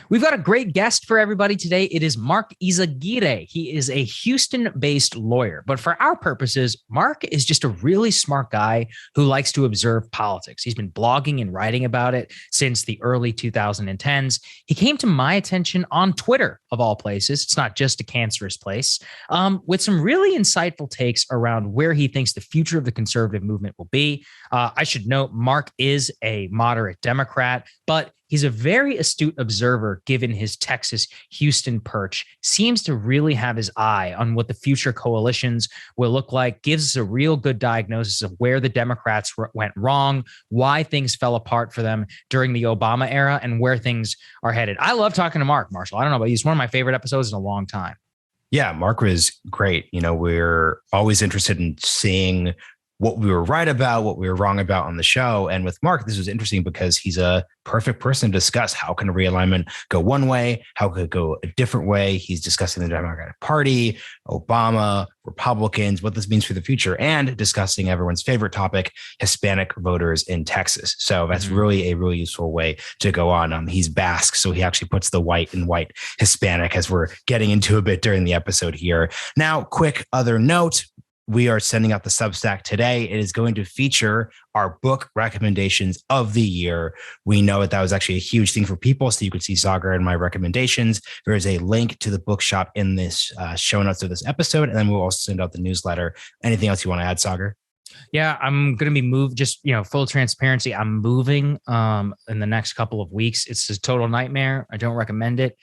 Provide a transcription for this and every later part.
We've got a great guest for everybody today. It is Mark Yzaguirre. He is a Houston-based lawyer, but for our purposes, Mark is just a really smart guy who likes to observe politics. He's been blogging and writing about it since the early 2010s. He came to my attention on Twitter, of all places. It's not just a cancerous place, with some really insightful takes around where he thinks the future of the conservative movement will be. I should note, Mark is a moderate Democrat, but he's a very astute observer given his Texas Houston perch, seems to really have his eye on what the future coalitions will look like, gives us a real good diagnosis of where the Democrats went wrong, why things fell apart for them during the Obama era, and where things are headed. I love talking to Mark, Marshall. I don't know about you. It's one of my favorite episodes in a long time. Yeah, Mark was great. You know, we're always interested in seeing what we were right about, what we were wrong about on the show. And with Mark, this was interesting because he's a perfect person to discuss how can a realignment go one way, how could it go a different way. He's discussing the Democratic Party, Obama, Republicans, what this means for the future, and discussing everyone's favorite topic, Hispanic voters in Texas. So that's really a really useful way to go on. He's Basque, so he actually puts the white in white Hispanic, as we're getting into a bit during the episode here. Now, quick other note. We are sending out the Substack today. It is going to feature our book recommendations of the year. We know that was actually a huge thing for people, so you can see Sagar and my recommendations. There is a link to the bookshop in this show notes of this episode, and then we'll also send out the newsletter. Anything else you want to add, Sagar? Yeah, I'm going to be moved. Just, full transparency. I'm moving in the next couple of weeks. It's a total nightmare. I don't recommend it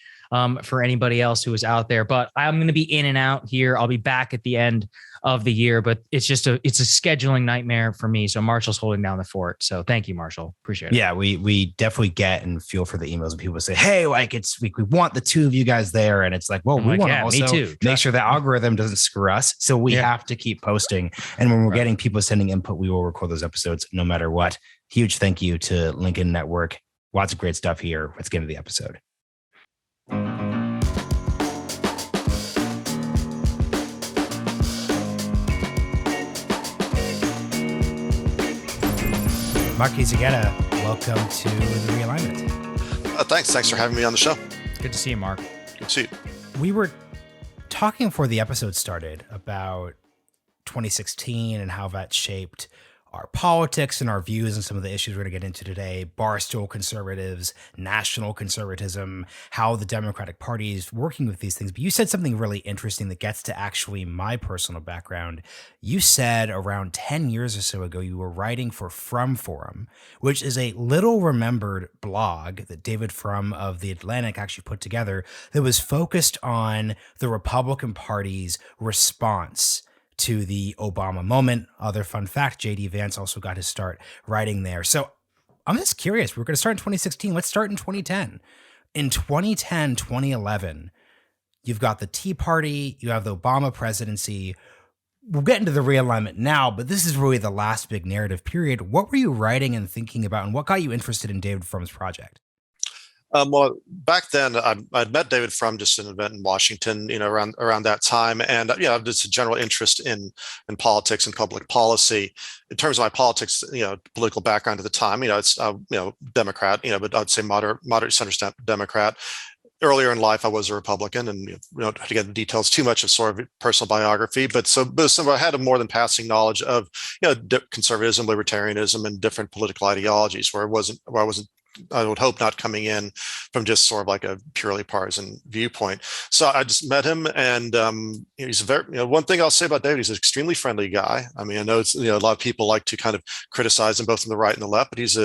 for anybody else who is out there, but I'm going to be in and out here. I'll be back at the end of the year, but it's a scheduling nightmare for me. So Marshall's holding down the fort. So thank you, Marshall. Appreciate it. Yeah, we definitely get and feel for the emails when people say, hey, like we want the two of you guys there. And it's like, well, we want to also make sure the algorithm doesn't screw us. So we have to keep posting. And when we're getting people sending input, we will record those episodes no matter what. Huge thank you to Lincoln Network. Lots of great stuff here. Let's get into the episode. Mark Yzaguirre, welcome to the Realignment. Thanks for having me on the show. Good to see you, Mark. Good to see you. We were talking before the episode started about 2016 and how that shaped our politics and our views and some of the issues we're going to get into today. Barstool conservatives, national conservatism, how the Democratic Party is working with these things. But you said something really interesting that gets to actually my personal background. You said around 10 years or so ago, you were writing for From Forum, which is a little remembered blog that David Frum of The Atlantic actually put together that was focused on the Republican Party's response to the Obama moment. Other fun fact, J.D. Vance also got his start writing there. So I'm just curious. We're going to start in 2016. Let's start in 2010. In 2010, 2011, you've got the Tea Party, you have the Obama presidency. We'll get into the realignment now, but this is really the last big narrative period. What were you writing and thinking about, and what got you interested in David Frum's project? Well, back then I'd met David Frum just at an event in Washington, around that time, and just a general interest in politics and public policy. In terms of my political background at the time, it's Democrat, but I'd say moderate center Democrat. Earlier in life, I was a Republican, and we don't have to get into details too much of sort of personal biography, but I had a more than passing knowledge of conservatism, libertarianism, and different political ideologies, where I wasn't I would hope not coming in from just sort of like a purely partisan viewpoint. So I just met him, and he's a very, one thing I'll say about David, he's an extremely friendly guy. I mean, I know it's, a lot of people like to kind of criticize him both on the right and the left, but he's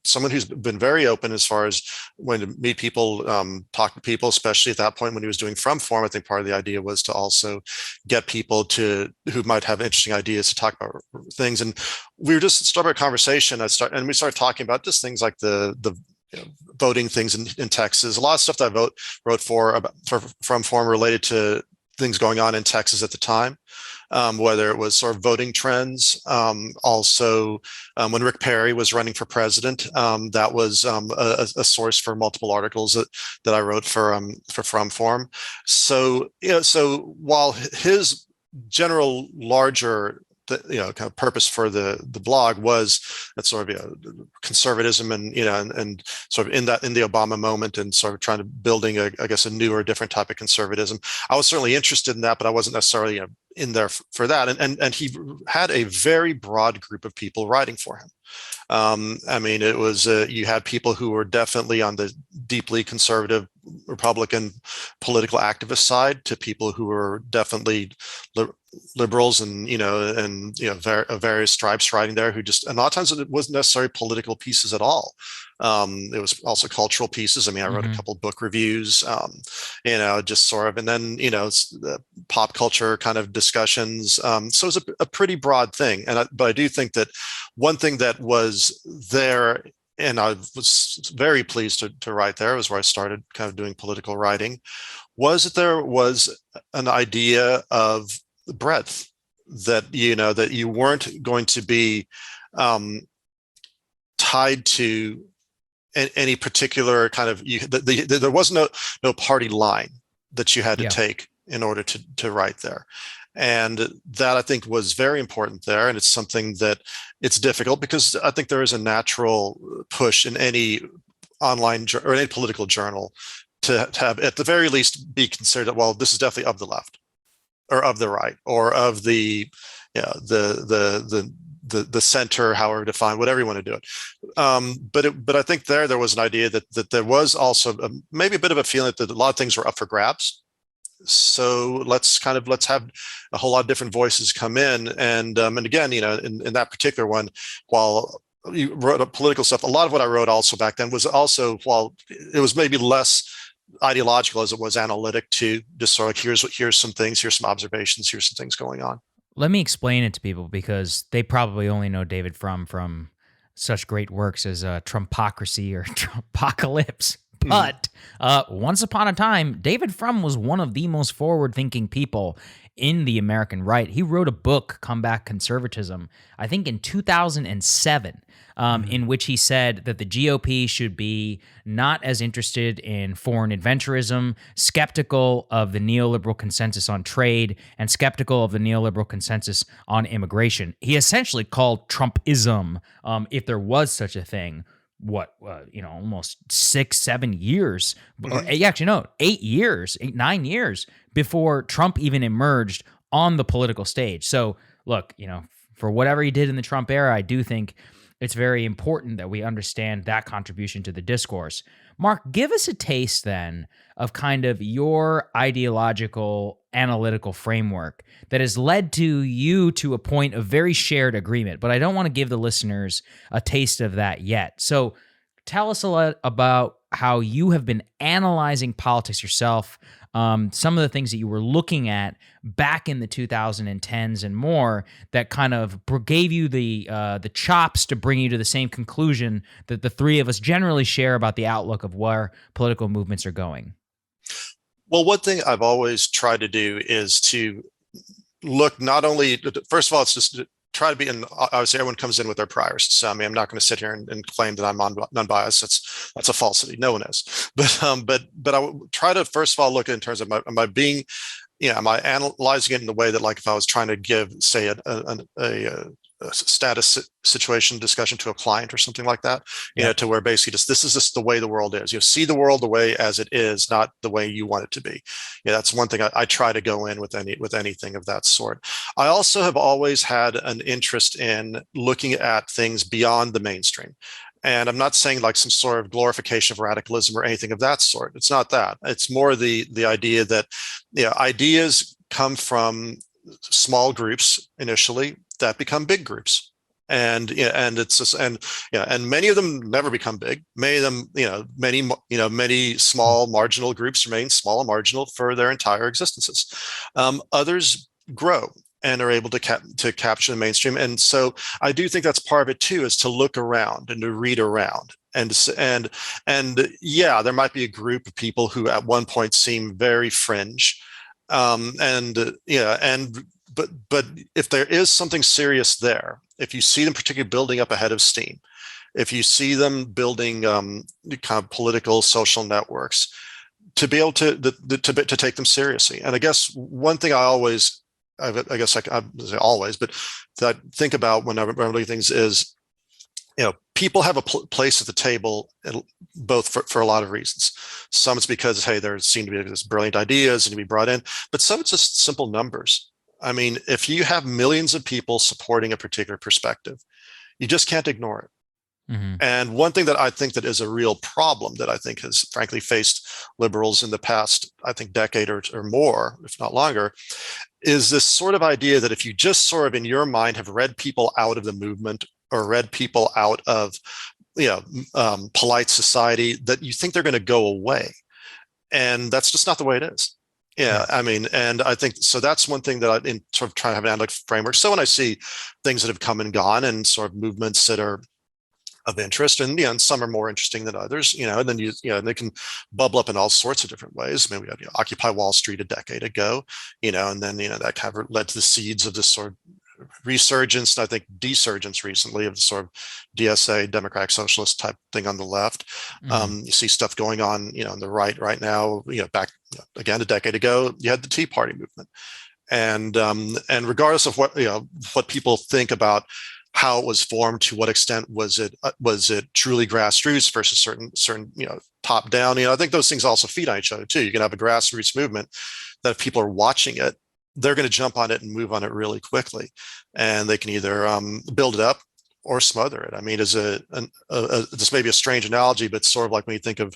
someone who's been very open as far as when to meet people, talk to people, especially at that point when he was doing From Forum. I think part of the idea was to also get people who might have interesting ideas to talk about things. And we were just starting a conversation. We started talking about just things like the voting things in Texas. A lot of stuff that I wrote for From Forum related to things going on in Texas at the time, whether it was sort of voting trends. Also, when Rick Perry was running for president, that was a source for multiple articles that I wrote for From Forum. So, so while his general larger kind of purpose for the blog was that sort of conservatism, and and sort of in the Obama moment, and sort of trying to building I guess a new or different type of conservatism. I was certainly interested in that, but I wasn't necessarily in there for that. And he had a very broad group of people writing for him. I mean, it was you had people who were definitely on the deeply conservative Republican political activist side, to people who were definitely liberals and various stripes writing there, who just, and a lot of times it wasn't necessarily political pieces at all. It was also cultural pieces. I mean, I wrote a couple of book reviews, just sort of, and then pop culture kind of discussions. So it was a pretty broad thing. But I do think that one thing that was there, and I was very pleased to write there, was where I started kind of doing political writing, was that there was an idea of breadth, that that you weren't going to be tied to any particular kind of there was no party line that you had to take in order to write there. And that, I think, was very important there. And it's something that it's difficult, because I think there is a natural push in any online or any political journal to have, at the very least, be considered, well, this is definitely of the left or of the right or of the center, however defined, whatever you want to do it. But I think there was an idea that there was also maybe a bit of a feeling that a lot of things were up for grabs. So let's have a whole lot of different voices come in, and again, in that particular one, while you wrote political stuff, a lot of what I wrote also back then was also, while it was maybe less ideological as it was analytic too, just sort of here's some things, here's some observations, here's some things going on. Let me explain it to people, because they probably only know David from such great works as Trumpocracy or Trumpocalypse. But once upon a time, David Frum was one of the most forward-thinking people in the American right. He wrote a book, Comeback Conservatism, I think in 2007, in which he said that the GOP should be not as interested in foreign adventurism, skeptical of the neoliberal consensus on trade, and skeptical of the neoliberal consensus on immigration. He essentially called Trumpism, if there was such a thing, almost 6-7 years, or actually no, 8 years, 9 years before Trump even emerged on the political stage. So look, for whatever he did in the Trump era, I do think it's very important that we understand that contribution to the discourse. Mark, give us a taste then of kind of your ideological analytical framework that has led to you to a point of very shared agreement. But I don't want to give the listeners a taste of that yet. So tell us a lot about how you have been analyzing politics yourself, some of the things that you were looking at back in the 2010s and more that kind of gave you the chops to bring you to the same conclusion that the three of us generally share about the outlook of where political movements are going. Well, one thing I've always tried to do is to look not only, first of all, it's just to try to be, and obviously everyone comes in with their priors. So I mean, I'm not going to sit here and claim that I'm non-biased. That's a falsity. No one is. But I would try to first of all look in terms of am I being, am I analyzing it in the way that, like, if I was trying to give, say, a status situation discussion to a client or something like that, to where basically this is just the way the world is. See the world the way as it is, not the way you want it to be. That's one thing I try to go in with anything of that sort. I also have always had an interest in looking at things beyond the mainstream. And I'm not saying like some sort of glorification of radicalism or anything of that sort. It's not that. It's more the idea that ideas come from small groups initially that become big groups, and it's just, and many of them never become big. Many of them, many small marginal groups remain small and marginal for their entire existences. Others grow and are able to capture the mainstream. And so I do think that's part of it too, is to look around and to read around. And there might be a group of people who at one point seem very fringe, but if there is something serious there, if you see them particularly building up a head of steam, if you see them building kind of political social networks, to be able to take them seriously. And I guess one thing I always I guess I say always, but that I think about whenever I'm doing things is, people have a place at the table, both for a lot of reasons. Some it's because, hey, there seem to be this brilliant ideas and to be brought in, but some it's just simple numbers. I mean, if you have millions of people supporting a particular perspective, you just can't ignore it. And one thing that I think that is a real problem that I think has frankly faced liberals in the past, I think decade or more, if not longer, is this sort of idea that if you just sort of in your mind have read people out of the movement or read people out of polite society, that you think they're going to go away. And that's just not the way it is. Yeah, I mean, and I think so. That's one thing that I in sort of trying to have an analytic framework. So when I see things that have come and gone and sort of movements that are of interest, and and some are more interesting than others, and then and they can bubble up in all sorts of different ways. I mean, we had Occupy Wall Street a decade ago, and then that kind of led to the seeds of this sort of resurgence, and I think desurgence recently of the sort of DSA, Democratic Socialist type thing on the left. You see stuff going on, on the right now. Back again a decade ago, you had the Tea Party movement, and regardless of what people think about how it was formed, to what extent was it truly grassroots versus certain top down. I think those things also feed on each other too. You can have a grassroots movement that if people are watching it, they're going to jump on it and move on it really quickly, and they can either build it up or smother it. I mean, this may be a strange analogy, but sort of like when you think of,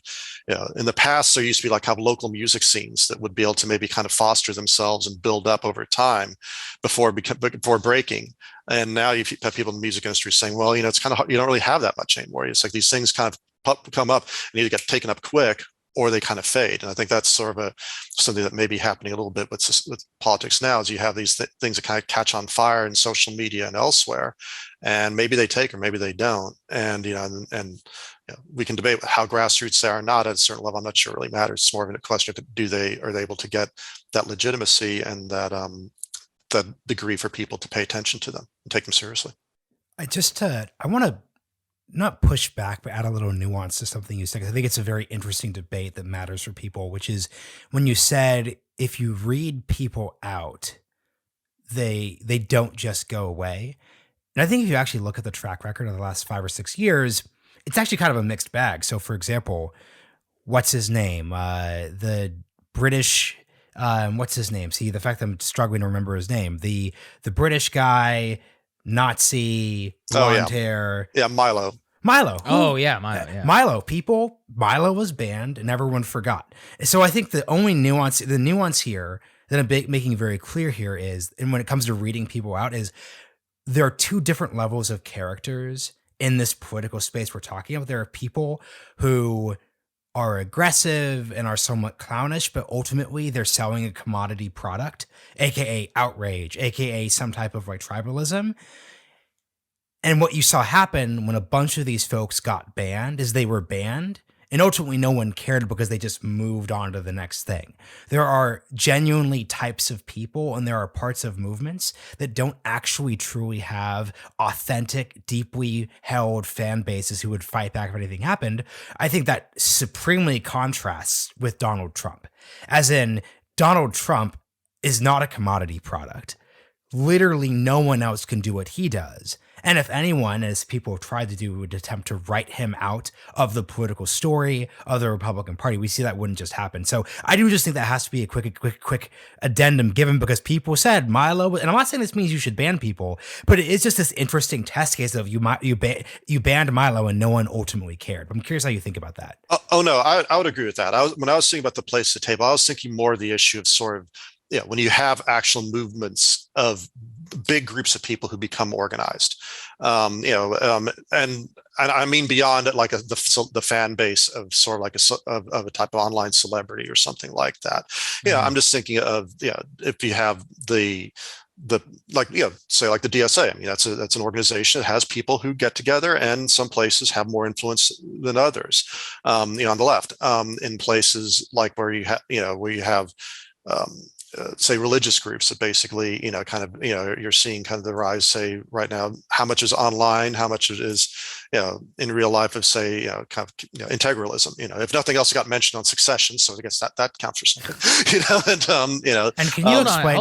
in the past, there used to be like have local music scenes that would be able to maybe kind of foster themselves and build up over time before breaking. And now you have people in the music industry saying, well, it's kind of hard. You don't really have that much anymore. It's like these things kind of come up and either get taken up quick or they kind of fade. And I think that's sort of something that may be happening a little bit with politics now, is you have these things that kind of catch on fire in social media and elsewhere, and maybe they take or maybe they don't. And we can debate how grassroots they are or not at a certain level. I'm not sure it really matters. It's more of a question of are they able to get that legitimacy and that the degree for people to pay attention to them and take them seriously. I want to not push back, but add a little nuance to something you said, because I think it's a very interesting debate that matters for people, which is when you said, if you read people out, they don't just go away. And I think if you actually look at the track record of the last 5 or 6 years, it's actually kind of a mixed bag. So for example, what's his name? The British, what's his name? See, the fact that I'm struggling to remember his name, the British guy, Nazi, blonde hair. Yeah, Milo. Oh, yeah, Milo. Yeah. Milo was banned and everyone forgot. So I think the nuance here that I'm making very clear here is, and when it comes to reading people out, is there are 2 different levels of characters in this political space we're talking about. There are people who are aggressive and are somewhat clownish, but ultimately they're selling a commodity product, aka outrage, aka some type of tribalism. And what you saw happen when a bunch of these folks got banned is they were banned, and ultimately no one cared because they just moved on to the next thing. There are genuinely types of people and there are parts of movements that don't actually truly have authentic, deeply held fan bases who would fight back if anything happened. I think that supremely contrasts with Donald Trump. As in, Donald Trump is not a commodity product. Literally no one else can do what he does. And if anyone, as people have tried to do, would attempt to write him out of the political story of the Republican Party, we see that wouldn't just happen. So I do just think that has to be a quick addendum given, because people said Milo, and I'm not saying this means you should ban people, but it is just this interesting test case of you banned Milo and no one ultimately cared. I'm curious how you think about that. Oh no, I would agree with that. When I was thinking about the place at the table, I was thinking more of the issue of sort of, when you have actual movements of big groups of people who become organized, and I mean beyond like the fan base of sort of like a type of online celebrity or something like that. I'm just thinking of if you have the say like the DSA. I mean, that's an organization that has people who get together, and some places have more influence than others. On the left, in places like where you have say religious groups that basically, you're seeing kind of the rise, say right now, how much is online, how much it is, in real life of, say, kind of integralism. If nothing else got mentioned on Succession, so I guess that counts for something. And can you explain?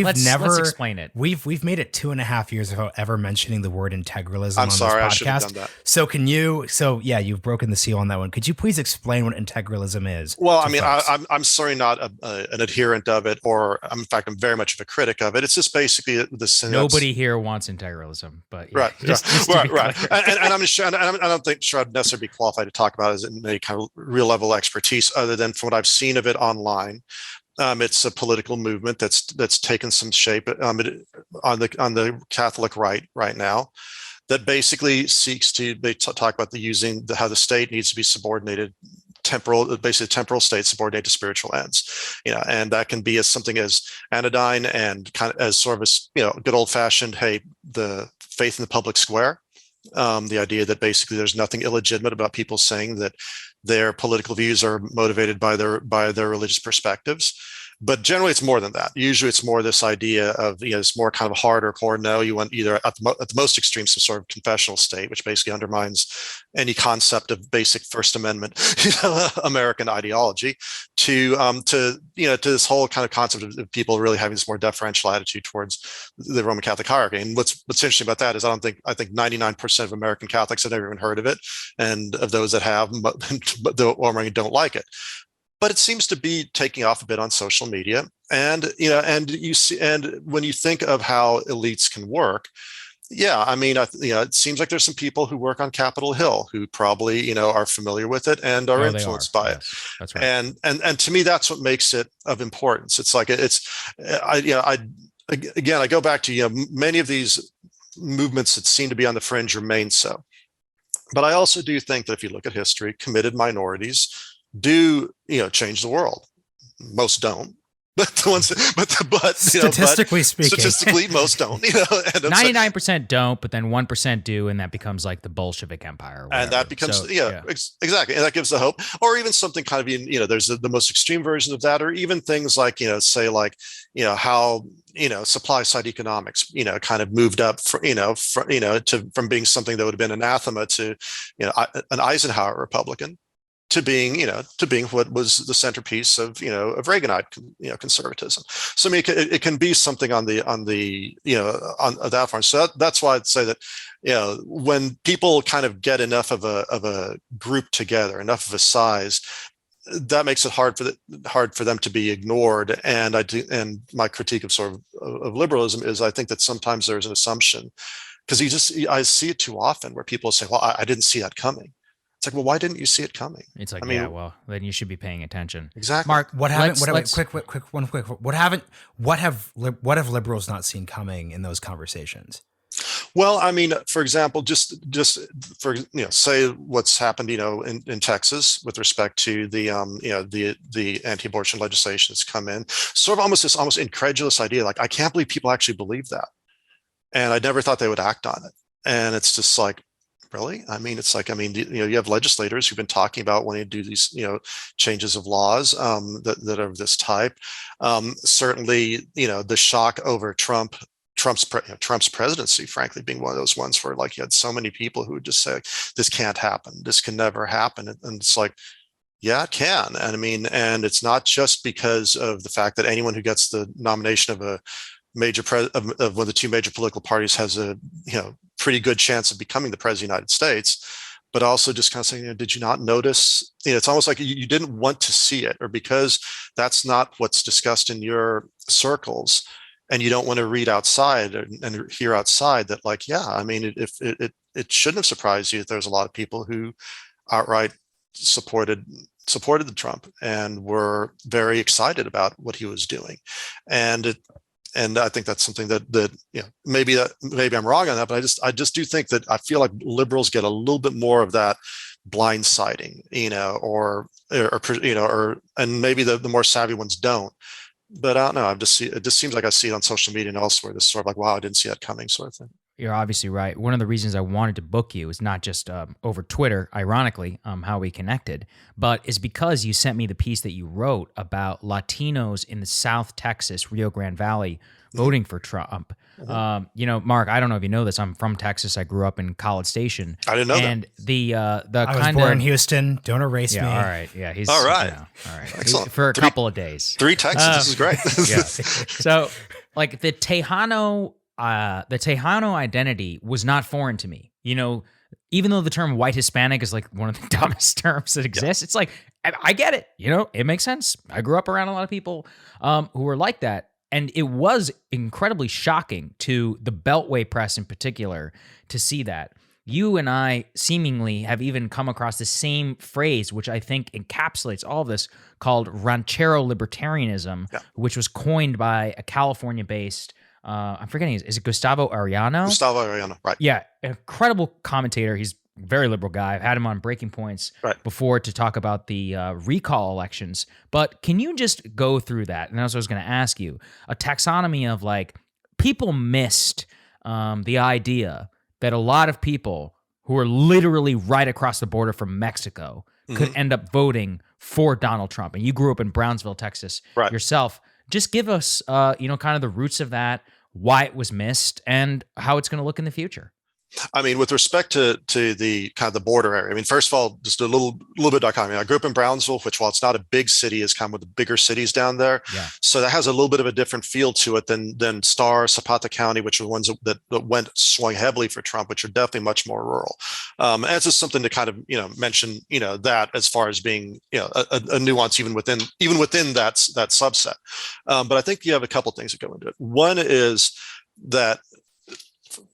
Let's explain it. We've made it 2.5 years without ever mentioning the word integralism I'm on sorry, I this should have podcast. done that. So can you? So yeah, you've broken the seal on that one. Could you please explain what integralism is? Well, I mean, I'm certainly not an adherent of it, or in fact, I'm very much of a critic of it. It's just basically the nobody here wants integralism, but yeah, right, just right. And I'm sure, and I don't think I'd necessarily be qualified to talk about it in any kind of real level expertise, other than from what I've seen of it online. It's a political movement that's taken some shape on the Catholic right now, that basically seeks to talk about how the state needs to be subordinated, basically temporal state subordinated to spiritual ends, and that can be as something as anodyne and kind of as sort of a good old fashioned, hey, the faith in the public square, the idea that basically there's nothing illegitimate about people saying that their political views are motivated by their religious perspectives. But generally, it's more than that. Usually, it's more this idea of, it's more kind of hard or core. No, you want either at the most extreme, some sort of confessional state, which basically undermines any concept of basic First Amendment American ideology, to this whole kind of concept of people really having this more deferential attitude towards the Roman Catholic hierarchy. And what's interesting about that is I think 99% of American Catholics have never even heard of it, and of those that have, but don't like it. But it seems to be taking off a bit on social media, and you see, and when you think of how elites can work, I mean, it seems like there's some people who work on Capitol Hill who probably are familiar with it and are influenced by it. That's right. And to me, that's what makes it of importance. It's like I go back to many of these movements that seem to be on the fringe remain so, but I also do think that if you look at history, committed minorities do change the world. Most don't, but the ones, statistically, most don't. 99% don't, but then 1% do, and that becomes like the Bolshevik Empire. And that becomes exactly, and that gives the hope, or even something kind of there's the most extreme version of that, or even things like say like how supply side economics kind of moved up from being something that would have been anathema to an Eisenhower Republican, to being what was the centerpiece of Reaganite conservatism. So I mean, it can be something on that front. So that's why I'd say that when people kind of get enough of a group together, enough of a size, that makes it hard for them to be ignored. And my critique of sort of liberalism is I think that sometimes there's an assumption, because I see it too often where people say, well, I didn't see that coming. It's like, well, why didn't you see it coming? It's like, well, then you should be paying attention. Exactly. Mark, what have liberals not seen coming in those conversations? Well, I mean, for example, just for say what's happened, in Texas with respect to the anti-abortion legislation that's come in, sort of almost incredulous idea, like I can't believe people actually believe that, and I never thought they would act on it, and it's just like, really? I mean, it's like, you have legislators who've been talking about wanting to do these, changes of laws that are of this type. Certainly, the shock over Trump's presidency, frankly, being one of those ones where like you had so many people who would just say, this can't happen, this can never happen. And it's like, yeah, it can. And I mean, and it's not just because of the fact that anyone who gets the nomination of a major of one of the two major political parties has a pretty good chance of becoming the president of the United States, but also just kind of saying, did you not notice? It's almost like you didn't want to see it, or because that's not what's discussed in your circles, and you don't want to read outside and hear outside that, like, I mean, it shouldn't have surprised you that there's a lot of people who outright supported the Trump and were very excited about what he was doing, and I think that's something that maybe I'm wrong on that, but I just do think that I feel like liberals get a little bit more of that blindsiding, and maybe the more savvy ones don't. But I don't know. It just seems like I see it on social media and elsewhere. This sort of like, wow, I didn't see that coming, sort of thing. You're obviously right. One of the reasons I wanted to book you is not just over Twitter, ironically, how we connected, but is because you sent me the piece that you wrote about Latinos in the South Texas, Rio Grande Valley, voting for Trump. Mark, I don't know if you know this. I'm from Texas. I grew up in College Station. I didn't know and that. I was born in Houston. Don't erase me. All right. Yeah. He's all right. All right. Excellent. For a couple of days. 3 Texas. This is great. Yeah. So like the Tejano identity was not foreign to me. Even though the term white Hispanic is like one of the dumbest terms that exists, it's like, I get it. It makes sense. I grew up around a lot of people who were like that. And it was incredibly shocking to the Beltway press in particular to see that. You and I seemingly have even come across the same phrase, which I think encapsulates all of this, called ranchero libertarianism, which was coined by a California-based, I'm forgetting, is it Gustavo Arellano? Gustavo Arellano, right. Yeah, incredible commentator. He's a very liberal guy. I've had him on Breaking Points before to talk about the recall elections. But can you just go through that? And that's what I was going to ask you. A taxonomy of like, people missed the idea that a lot of people who are literally right across the border from Mexico could end up voting for Donald Trump. And you grew up in Brownsville, Texas yourself. Just give us, kind of the roots of that, why it was missed, and how it's going to look in the future. I mean, with respect to the kind of the border area, I mean, first of all, just a little bit of dichotomy. I grew up in Brownsville, which, while it's not a big city, is kind of one of the bigger cities down there. Yeah. So that has a little bit of a different feel to it than Star, Zapata County, which are the ones that swung heavily for Trump, which are definitely much more rural. And it's just something to kind of mention that as far as being a nuance even within that subset. But I think you have a couple things that go into it. One is that,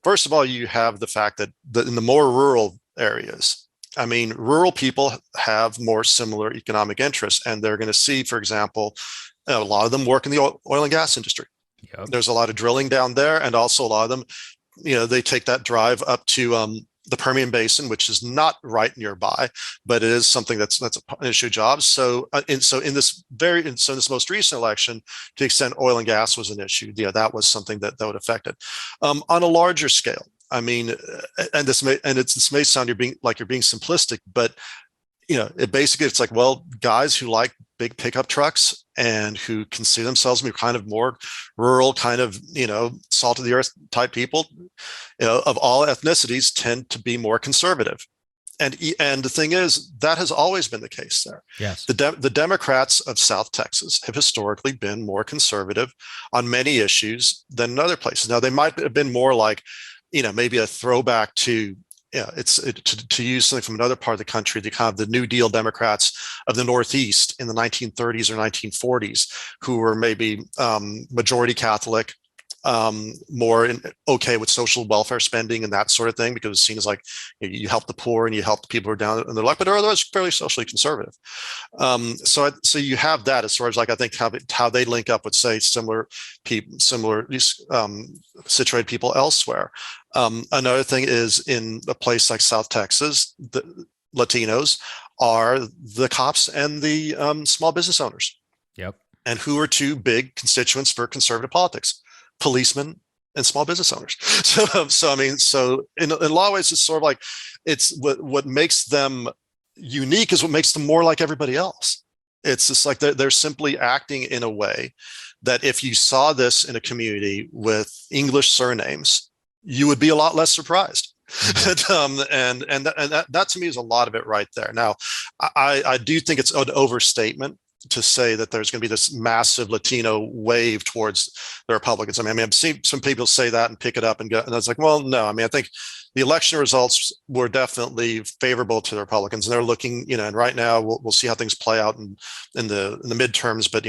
first of all, you have the fact that in the more rural areas, I mean, rural people have more similar economic interests, and they're going to see, for example, a lot of them work in the oil and gas industry. Yep. There's a lot of drilling down there, and also a lot of them, they take that drive up to the Permian Basin, which is not right nearby, but it is something that's an issue job. So, in this most recent election, to the extent oil and gas was an issue, that was something that would affect it. On a larger scale, I mean, this may sound you're being simplistic, but it's like, well, guys who like big pickup trucks and who consider themselves to be kind of more rural, kind of, salt of the earth type people, of all ethnicities, tend to be more conservative. And the thing is, that has always been the case there. Yes. The Democrats of South Texas have historically been more conservative on many issues than in other places. Now, they might have been more like, maybe a throwback to, to use something from another part of the country, the kind of the New Deal Democrats of the Northeast in the 1930s or 1940s, who were maybe majority Catholic, more okay with social welfare spending and that sort of thing, because it's seen as like you help the poor and you help the people who are down in their luck, but are otherwise fairly socially conservative. So you have that as far as like, I think how they link up with, say, similar situated people elsewhere. Another thing is, in a place like South Texas, the Latinos are the cops and the small business owners. Yep. And who are two big constituents for conservative politics? Policemen and small business owners. So I mean, in a lot of ways, it's sort of like, it's what makes them unique is what makes them more like everybody else. It's just like they're simply acting in a way that if you saw this in a community with English surnames, you would be a lot less surprised. Mm-hmm. and that to me is a lot of it right there. Now, I do think it's an overstatement to say that there's going to be this massive Latino wave towards the Republicans. I mean, I've seen some people say that and pick it up and go, and I was like, well, no. I mean, I think the election results were definitely favorable to the Republicans, and they're looking, and right now we'll see how things play out in the midterms. But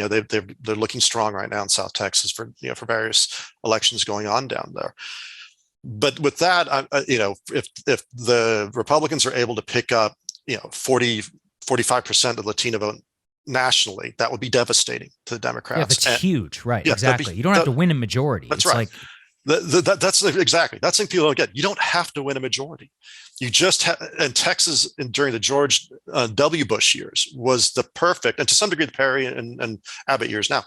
they're looking strong right now in South Texas for various elections going on down there. But with that, if the Republicans are able to pick up 45% of Latino vote nationally, that would be devastating to the Democrats. Yeah, that's huge, right? Yeah, exactly. You don't have to win a majority. That's right. That's exactly. That's the thing people don't get. You don't have to win a majority. You just and Texas during the George W. Bush years was the perfect, and to some degree the Perry and Abbott years now.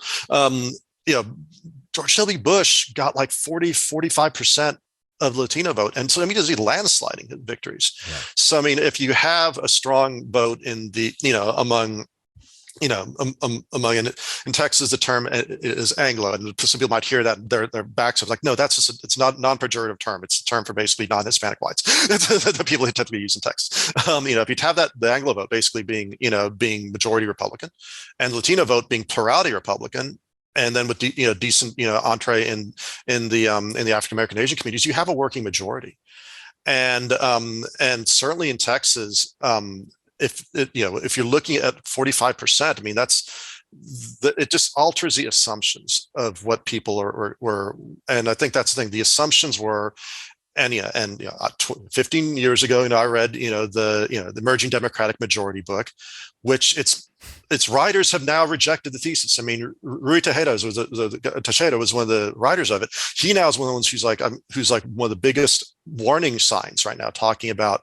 George W. Bush got like 45% of Latino vote. And so, I mean, there's landsliding victories. Yeah. So, I mean, if you have a strong vote in the, among among in Texas, the term is Anglo, and some people might hear that their backs are like, no, that's just it's not non-pejorative term. It's a term for basically non-Hispanic whites, the people who tend to be used in Texas. If you have that, the Anglo vote basically being majority Republican, and Latino vote being plurality Republican, and then with decent entree in the African American Asian communities, you have a working majority, and certainly in Texas. If you're looking at 45%, I mean, it just alters the assumptions of what people were. And I think that's the thing. The assumptions were, 15 years ago, I read, the Emerging Democratic Majority book, which its writers have now rejected the thesis. I mean, Rui Tejeda was one of the writers of it. He now is one of the ones who's like one of the biggest warning signs right now, talking about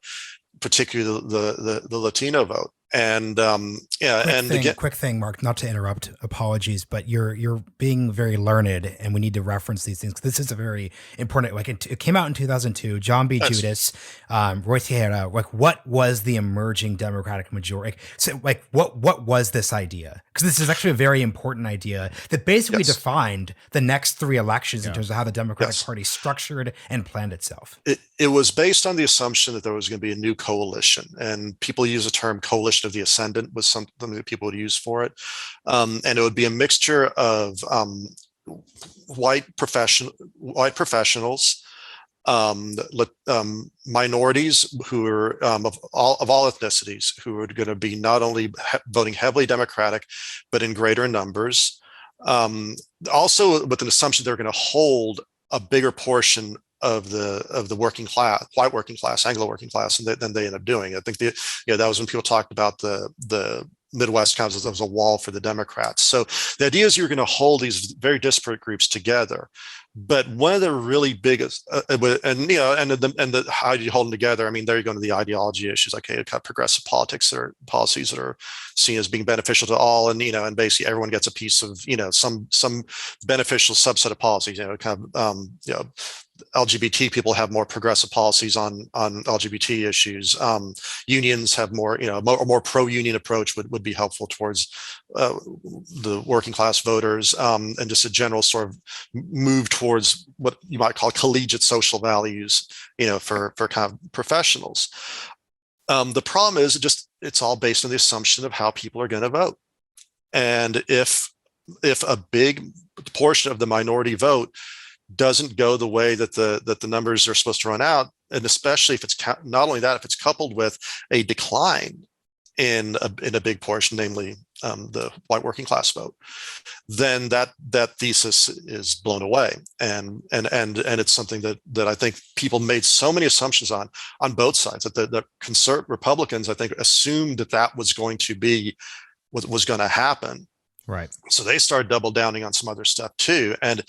particularly the Latino vote. And quick thing, Mark, not to interrupt, apologies, but you're being very learned, and we need to reference these things. This is a very important, it came out in 2002, John B. Judas, Roy Tejeda, what was the emerging Democratic majority? So what was this idea? Because this is actually a very important idea that basically defined the next three elections in terms of how the Democratic Party structured and planned itself. It was based on the assumption that there was going to be a new coalition, and people use the term coalition of the ascendant was something that people would use for it. And it would be a mixture of white professionals, minorities who are of all ethnicities, who are going to be not only voting heavily Democratic, but in greater numbers. Also with an assumption they're going to hold a bigger portion of the working class, white working class, Anglo working class, than they end up doing. I think that was when people talked about the Midwest kind of as a wall for the Democrats. So the idea is you're going to hold these very disparate groups together. But one of the really biggest, and how do you hold them together? I mean, there you go to the ideology issues, like, hey, progressive policies that are seen as being beneficial to all, and and basically everyone gets a piece of some beneficial subset of policies. LGBT people have more progressive policies on LGBT issues. Unions have more pro-union approach would be helpful towards the working class voters, and just a general sort of move towards what you might call collegiate social values, for kind of professionals. The problem is it's all based on the assumption of how people are going to vote. And if a big portion of the minority vote doesn't go the way that the numbers are supposed to run out, and especially if it's not only that, if it's coupled with a decline in a big portion, namely the white working class vote, then that thesis is blown away, and it's something that I think people made so many assumptions on both sides, that the conservative Republicans, I think, assumed that was going to be what was going to happen. Right. So they started double downing on some other stuff too, and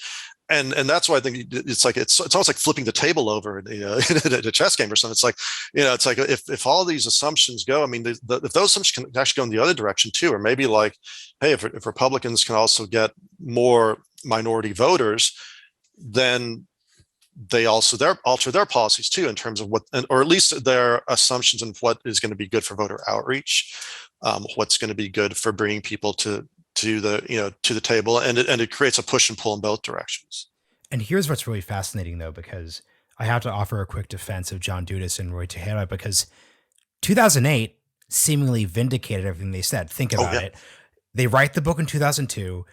that's why I think it's almost like flipping the table over, in a chess game or something. It's like, it's like if all these assumptions go, I mean, if those assumptions can actually go in the other direction too, or maybe like, hey, if Republicans can also get more minority voters, then they also alter their policies too, in terms of or at least their assumptions on what is going to be good for voter outreach, what's going to be good for bringing people to the table, and it creates a push and pull in both directions. And here's what's really fascinating, though, because I have to offer a quick defense of John Dudas and Roy Tejeda, because 2008 seemingly vindicated everything they said. Think about it. They write the book in 2002.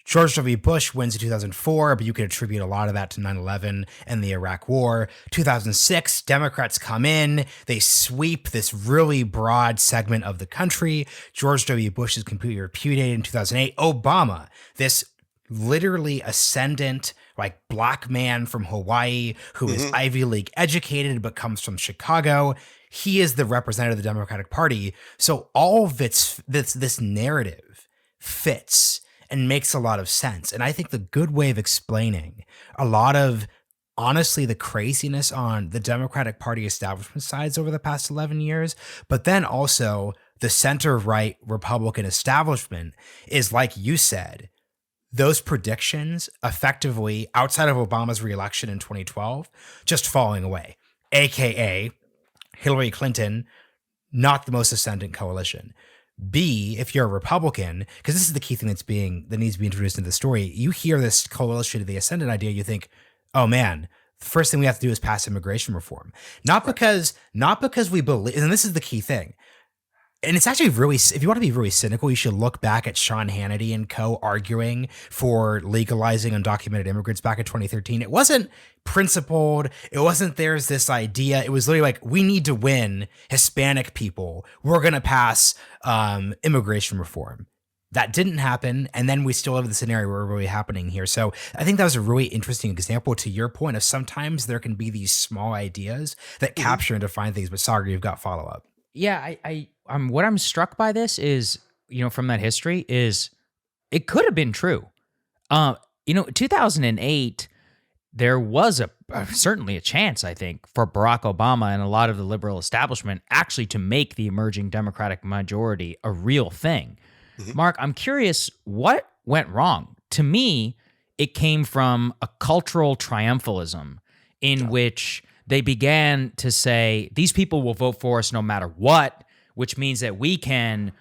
George W. Bush wins in 2004, but you could attribute a lot of that to 9/11 and the Iraq War. 2006, Democrats come in. They sweep this really broad segment of the country. George W. Bush is completely repudiated in 2008. Obama, this literally ascendant, like black man from Hawaii who is Ivy League educated but comes from Chicago. He is the representative of the Democratic Party. So all of this narrative fits and makes a lot of sense. And I think the good way of explaining a lot of, honestly, the craziness on the Democratic Party establishment sides over the past 11 years, but then also the center-right Republican establishment is, like you said, those predictions effectively, outside of Obama's reelection in 2012, just falling away, AKA Hillary Clinton, not the most ascendant coalition. B, if you're a Republican, because this is the key thing that needs to be introduced into the story, you hear this coalition of the ascendant idea, you think, oh man, the first thing we have to do is pass immigration reform. Not because we believe, and this is the key thing. And it's actually really, if you want to be really cynical, you should look back at Sean Hannity and co arguing for legalizing undocumented immigrants back in 2013. It wasn't principled. It wasn't there's this idea. It was literally like, we need to win Hispanic people. We're going to pass immigration reform. That didn't happen. And then we still have the scenario where really happening here. So I think that was a really interesting example to your point of sometimes there can be these small ideas that capture and define things. But Sagar, you've got follow up. Yeah, what I'm struck by this is, from that history is it could have been true. 2008, there was certainly a chance, I think, for Barack Obama and a lot of the liberal establishment actually to make the emerging Democratic majority a real thing. Mm-hmm. Mark, I'm curious, what went wrong? To me, it came from a cultural triumphalism in which they began to say, these people will vote for us no matter what, which means that we can,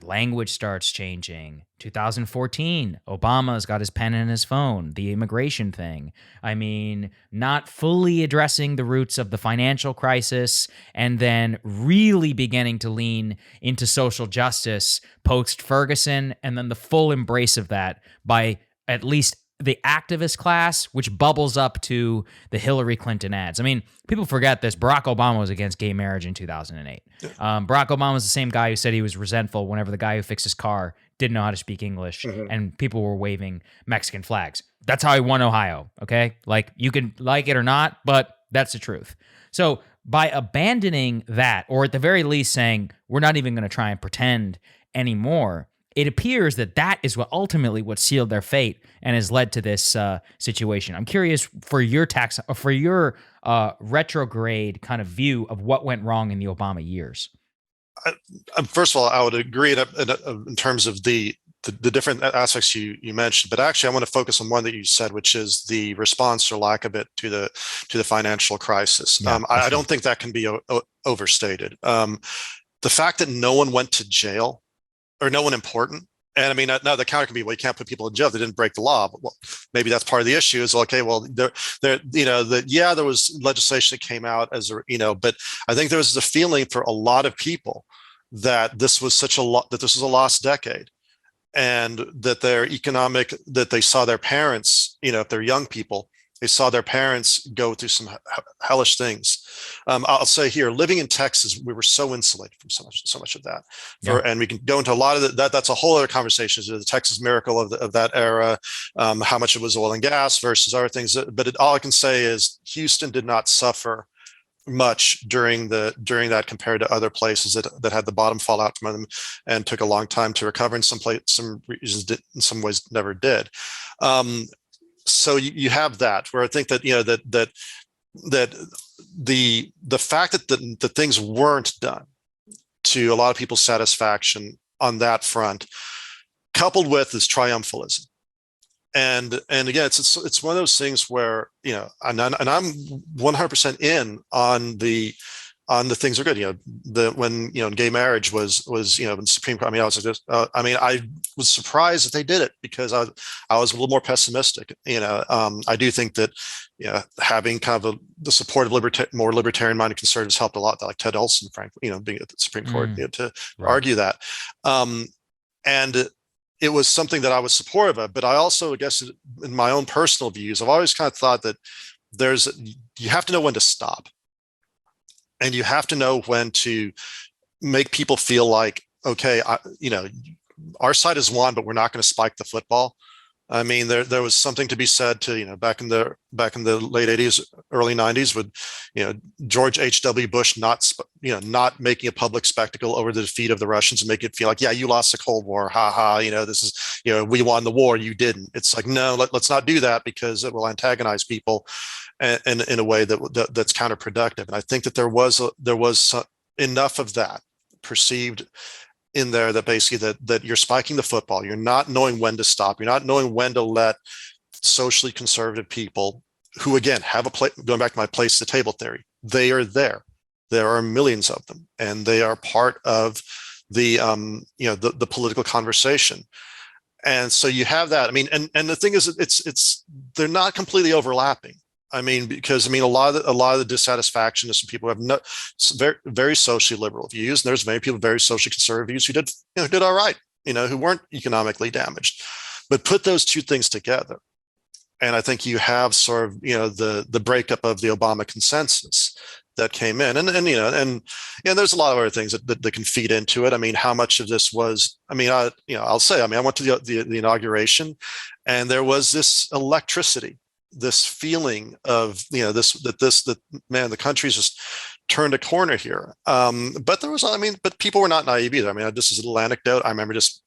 language starts changing. 2014, Obama's got his pen in his phone, the immigration thing. I mean, not fully addressing the roots of the financial crisis and then really beginning to lean into social justice post-Ferguson, and then the full embrace of that by at least the activist class, which bubbles up to the Hillary Clinton ads. I mean, people forget this. Barack Obama was against gay marriage in 2008. Barack Obama was the same guy who said he was resentful whenever the guy who fixed his car didn't know how to speak English, and people were waving Mexican flags. That's how he won Ohio, okay? Like, you can like it or not, but that's the truth. So by abandoning that, or at the very least saying, we're not even going to try and pretend anymore, it appears that that is what sealed their fate and has led to this situation. I'm curious for your retrograde kind of view of what went wrong in the Obama years. First of all, I would agree in terms of the different aspects you mentioned, but actually I want to focus on one that you said, which is the response or lack of it to the financial crisis. Yeah, I don't think that can be overstated. The fact that no one went to jail, or no one important. And I mean, now the counter can be, well, you can't put people in jail. They didn't break the law. But, well, maybe that's part of the issue is, okay, well, there was legislation that came out but I think there was a feeling for a lot of people that this was this was a lost decade, and that that they saw their parents, if they're young people, they saw their parents go through some hellish things. I'll say here, living in Texas, we were so insulated from so much of that. And we can go into a lot of that. That's a whole other conversation. The Texas miracle of that era, how much it was oil and gas versus other things. But all I can say is Houston did not suffer much during that compared to other places that had the bottom fall out from them and took a long time to recover. In some regions in some ways never did. So you have that, where I think that that the fact that the things weren't done to a lot of people's satisfaction on that front, coupled with this triumphalism, and again, it's one of those things where and I'm 100% in on the things are good. When gay marriage was in Supreme Court. I mean, I was surprised that they did it, because I was a little more pessimistic. I do think that having kind of the support of more libertarian-minded conservatives helped a lot. Like Ted Olson, frankly, being at the Supreme Court to argue that, and it was something that I was supportive of. But I also, I guess, in my own personal views, I've always kind of thought that you have to know when to stop. And you have to know when to make people feel like, okay, our side has won, but we're not going to spike the football. I mean, there was something to be said to, back in the late 80s, early 90s, with, George H.W. Bush not making a public spectacle over the defeat of the Russians and make it feel like, yeah, you lost the Cold War, this is, we won the war, you didn't. It's like, no, let's not do that, because it will antagonize people in a way that's counterproductive. And I think that there was enough of that perceived in there, that basically that you're spiking the football. You're not knowing when to stop. You're not knowing when to let socially conservative people, who again have a place, going back to my place to table theory, they are there. There are millions of them, and they are part of the political conversation. And so you have that. I mean, and the thing is, it's they're not completely overlapping. I mean, because a lot of the dissatisfaction is some people who have very, very socially liberal views, and there's many people very socially conservative views who did all right, who weren't economically damaged. But put those two things together, and I think you have sort of the breakup of the Obama consensus that came in, and there's a lot of other things that can feed into it. I mean, how much of this was? I mean, I'll say, I went to the inauguration, and there was this electricity, this feeling of that the country's just turned a corner here. But there was, but people were not naive either. I mean, this is a little anecdote. I remember just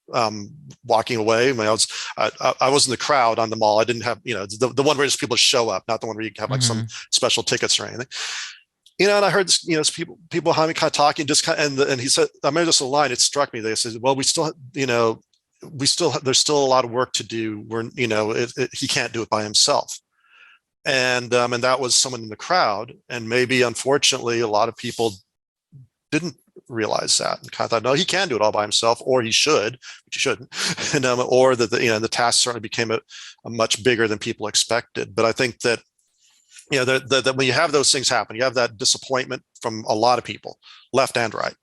walking away. I was in the crowd on the mall. I didn't have the one where just people show up, not the one where you have like some special tickets or anything. And I heard this, people behind me kind of talking, and he said, I remember this line, it struck me. They said, well, there's still a lot of work to do. He can't do it by himself. And that was someone in the crowd. And maybe, unfortunately, a lot of people didn't realize that and kind of thought, no, he can do it all by himself, or he should, but he shouldn't. And, or that the task certainly became a much bigger than people expected. But I think that, that when you have those things happen, you have that disappointment from a lot of people, left and right,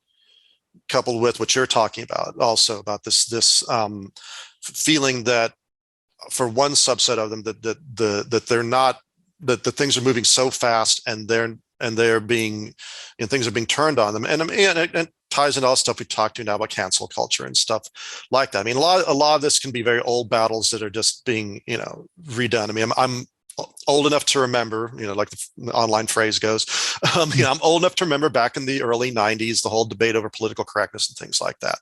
coupled with what you're talking about, also about this feeling that for one subset of them that they're not, that the things are moving so fast, and they're being, things are being turned on them, and it ties into all the stuff we talked to now about cancel culture and stuff like that. I mean, a lot of this can be very old battles that are just being redone. I mean, I'm old enough to remember, like the online phrase goes, I'm old enough to remember back in the early 90s, the whole debate over political correctness and things like that.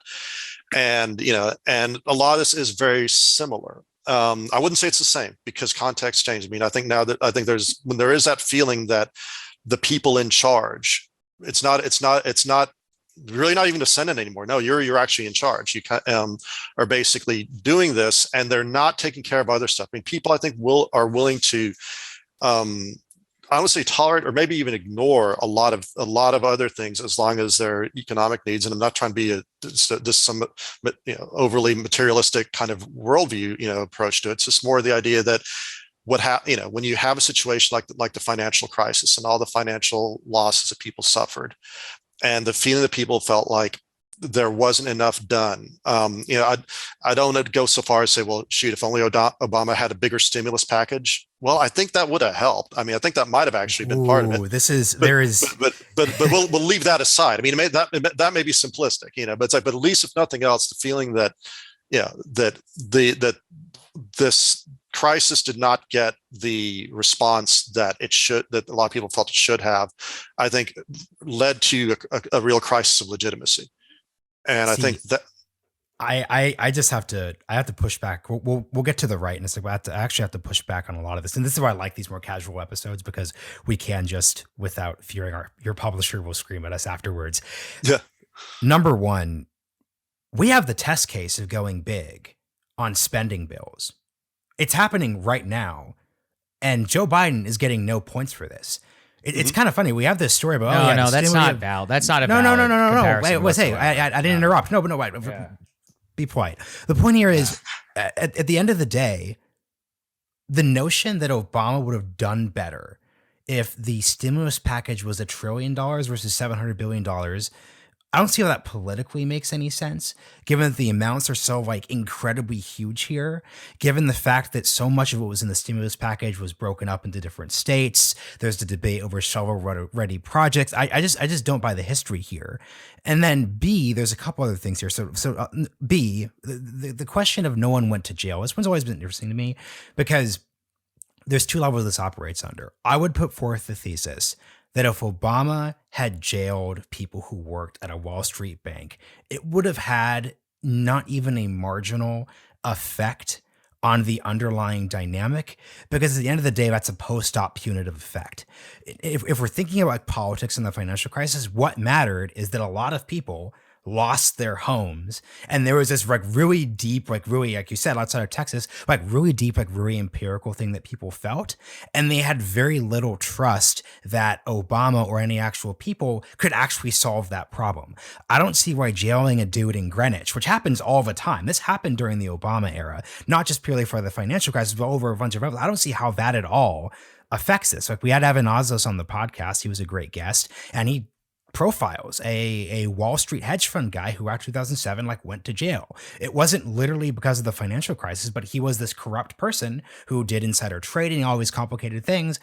And, and a lot of this is very similar. I wouldn't say it's the same, because context changed. I mean, I think when there is that feeling that the people in charge, it's not really not even a Senate anymore. No, you're actually in charge. You are basically doing this, and they're not taking care of other stuff. I mean, people, I think, are willing to, I would say, tolerate or maybe even ignore a lot of other things as long as their economic needs. And I'm not trying to be just some overly materialistic kind of worldview approach to it. It's just more the idea that when you have a situation like the financial crisis and all the financial losses that people suffered, and the feeling that people felt like there wasn't enough done. I don't want to go so far as say, well, shoot, if only Obama had a bigger stimulus package. Well, I think that would have helped. I mean, I think that might have actually been part of it. But we'll leave that aside. I mean, that may be simplistic, but it's like, but at least if nothing else, the feeling that, that this crisis did not get the response that a lot of people felt it should have, I think led to a real crisis of legitimacy. And I think that I have to push back. We'll get to the right, and it's like I actually have to push back on a lot of this. And this is why I like these more casual episodes, because we can just, without fearing your publisher will scream at us afterwards. Yeah. Number one, we have the test case of going big on spending bills. It's happening right now, and Joe Biden is getting no points for this. It's kind of funny. We have this story about that's not valid. That's not a no. Wait, hey, I didn't interrupt. No, wait. Yeah. Be quiet. The point here is, at the end of the day, the notion that Obama would have done better if the stimulus package was $1 trillion versus $700 billion. I don't see how that politically makes any sense, given that the amounts are so incredibly huge here, given the fact that so much of what was in the stimulus package was broken up into different states. There's the debate over shovel-ready projects. I just don't buy the history here. And then B, there's a couple other things here. So B, the question of no one went to jail. This one's always been interesting to me, because there's two levels this operates under. I would put forth the thesis that if Obama had jailed people who worked at a Wall Street bank, it would have had not even a marginal effect on the underlying dynamic, because at the end of the day, that's a post-op punitive effect. If we're thinking about politics in the financial crisis, what mattered is that a lot of people lost their homes. And there was this like really deep, like really, like you said, outside of Texas, like really deep, like really empirical thing that people felt. And they had very little trust that Obama or any actual people could actually solve that problem. I don't see why jailing a dude in Greenwich, which happens all the time. This happened during the Obama era, not just purely for the financial crisis, but over a bunch of others. I don't see how that at all affects this. Like we had Evan Oslos on the podcast. He was a great guest, and he profiles a Wall Street hedge fund guy who after 2007 like went to jail. It wasn't literally because of the financial crisis, but he was this corrupt person who did insider trading, all these complicated things.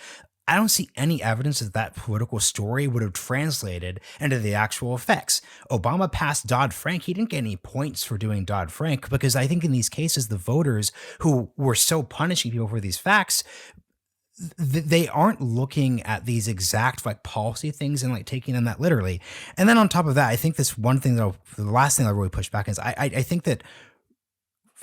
I don't see any evidence that that political story would have translated into the actual effects. Obama passed Dodd-Frank. He didn't get any points for doing Dodd-Frank because I think in these cases, the voters who were so punishing people for these facts, they aren't looking at these exact like policy things and like taking them that literally. And then on top of that, I think this one thing that the last thing I'll really push back is I think that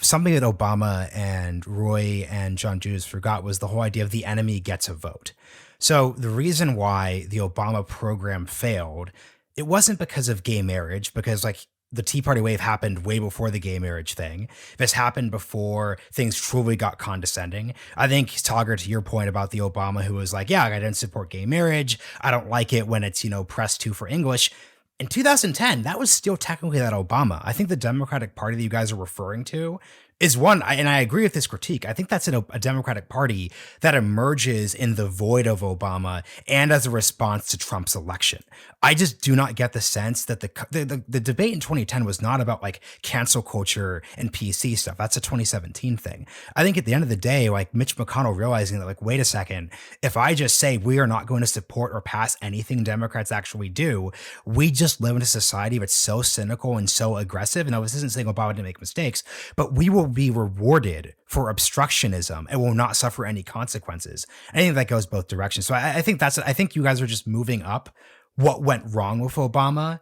something that Obama and Roy and John Judas forgot was the whole idea of the enemy gets a vote. So the reason why the Obama program failed, it wasn't because of gay marriage, because like the Tea Party wave happened way before the gay marriage thing. This happened before things truly got condescending. I think, Tager, to your point about the Obama who was like, yeah, I didn't support gay marriage. I don't like it when it's, press 2 for English. In 2010, that was still technically that Obama. I think the Democratic Party that you guys are referring to is one, and I agree with this critique. I think that's a Democratic Party that emerges in the void of Obama and as a response to Trump's election. I just do not get the sense that the debate in 2010 was not about like cancel culture and PC stuff. That's a 2017 thing. I think at the end of the day, like Mitch McConnell realizing that like, wait a second, if I just say we are not going to support or pass anything Democrats actually do, we just live in a society that's so cynical and so aggressive. And I was isn't saying Obama didn't make mistakes, but we will be rewarded for obstructionism and will not suffer any consequences. I think that goes both directions. So I think you guys are just moving up what went wrong with Obama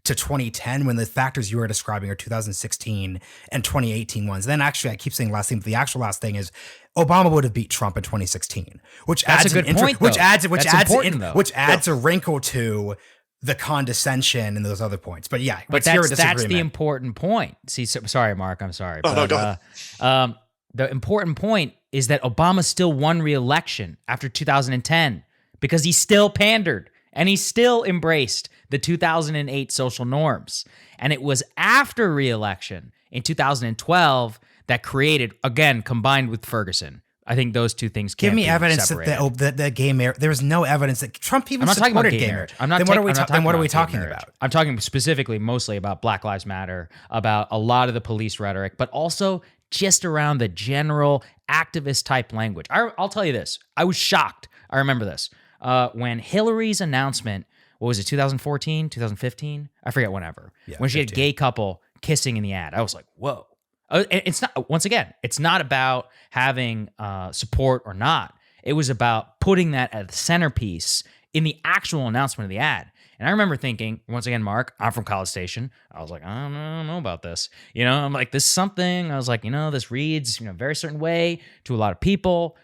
to 2010 when the factors you were describing are 2016 and 2018 ones. Then actually, I keep saying last thing, but the actual last thing is Obama would have beat Trump in 2016, which adds a wrinkle to the condescension and those other points. But yeah, but that's the important point. See, sorry, Mark, I'm sorry. Oh, no, go ahead. The important point is that Obama still won re-election after 2010 because he still pandered and he still embraced the 2008 social norms. And it was after re-election in 2012 that created, again, combined with Ferguson, I think those two things can't be separated. Give me evidence that the gay marriage, there was no evidence that Trump even supported gay marriage. Then what are we talking about? I'm talking specifically mostly about Black Lives Matter, about a lot of the police rhetoric, but also just around the general activist type language. I'll tell you this. I was shocked. I remember this. When Hillary's announcement, what was it, 2014, 2015? I forget, whenever. Yeah, when she had a gay couple kissing in the ad, I was like, whoa. It's not, once again, it's not about having support or not. It was about putting that at the centerpiece in the actual announcement of the ad. And I remember thinking, once again, Mark, I'm from College Station. I was like, I don't know about this. I'm like, this is something. I was like, this reads, a very certain way to a lot of people.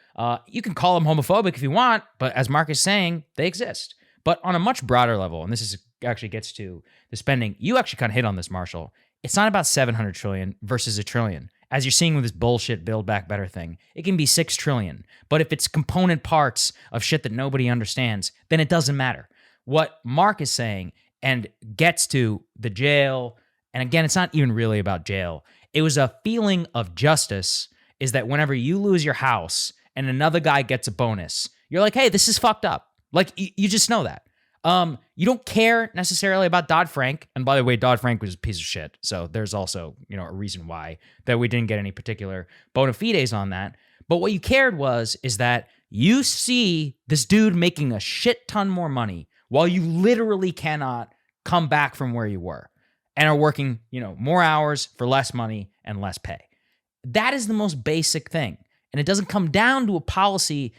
You can call them homophobic if you want, but as Mark is saying, they exist. But on a much broader level, and this is actually gets to the spending, you actually kind of hit on this, Marshall. It's not about 700 trillion versus a trillion. As you're seeing with this bullshit Build Back Better thing, it can be 6 trillion. But if it's component parts of shit that nobody understands, then it doesn't matter. What Mark is saying and gets to the jail, and again, it's not even really about jail. It was a feeling of justice is that whenever you lose your house and another guy gets a bonus, you're like, hey, this is fucked up. Like, you just know that. You don't care necessarily about Dodd-Frank. And by the way, Dodd-Frank was a piece of shit. So there's also, a reason why that we didn't get any particular bona fides on that. But what you cared is that you see this dude making a shit ton more money while you literally cannot come back from where you were and are working, more hours for less money and less pay. That is the most basic thing. And it doesn't come down to a policy,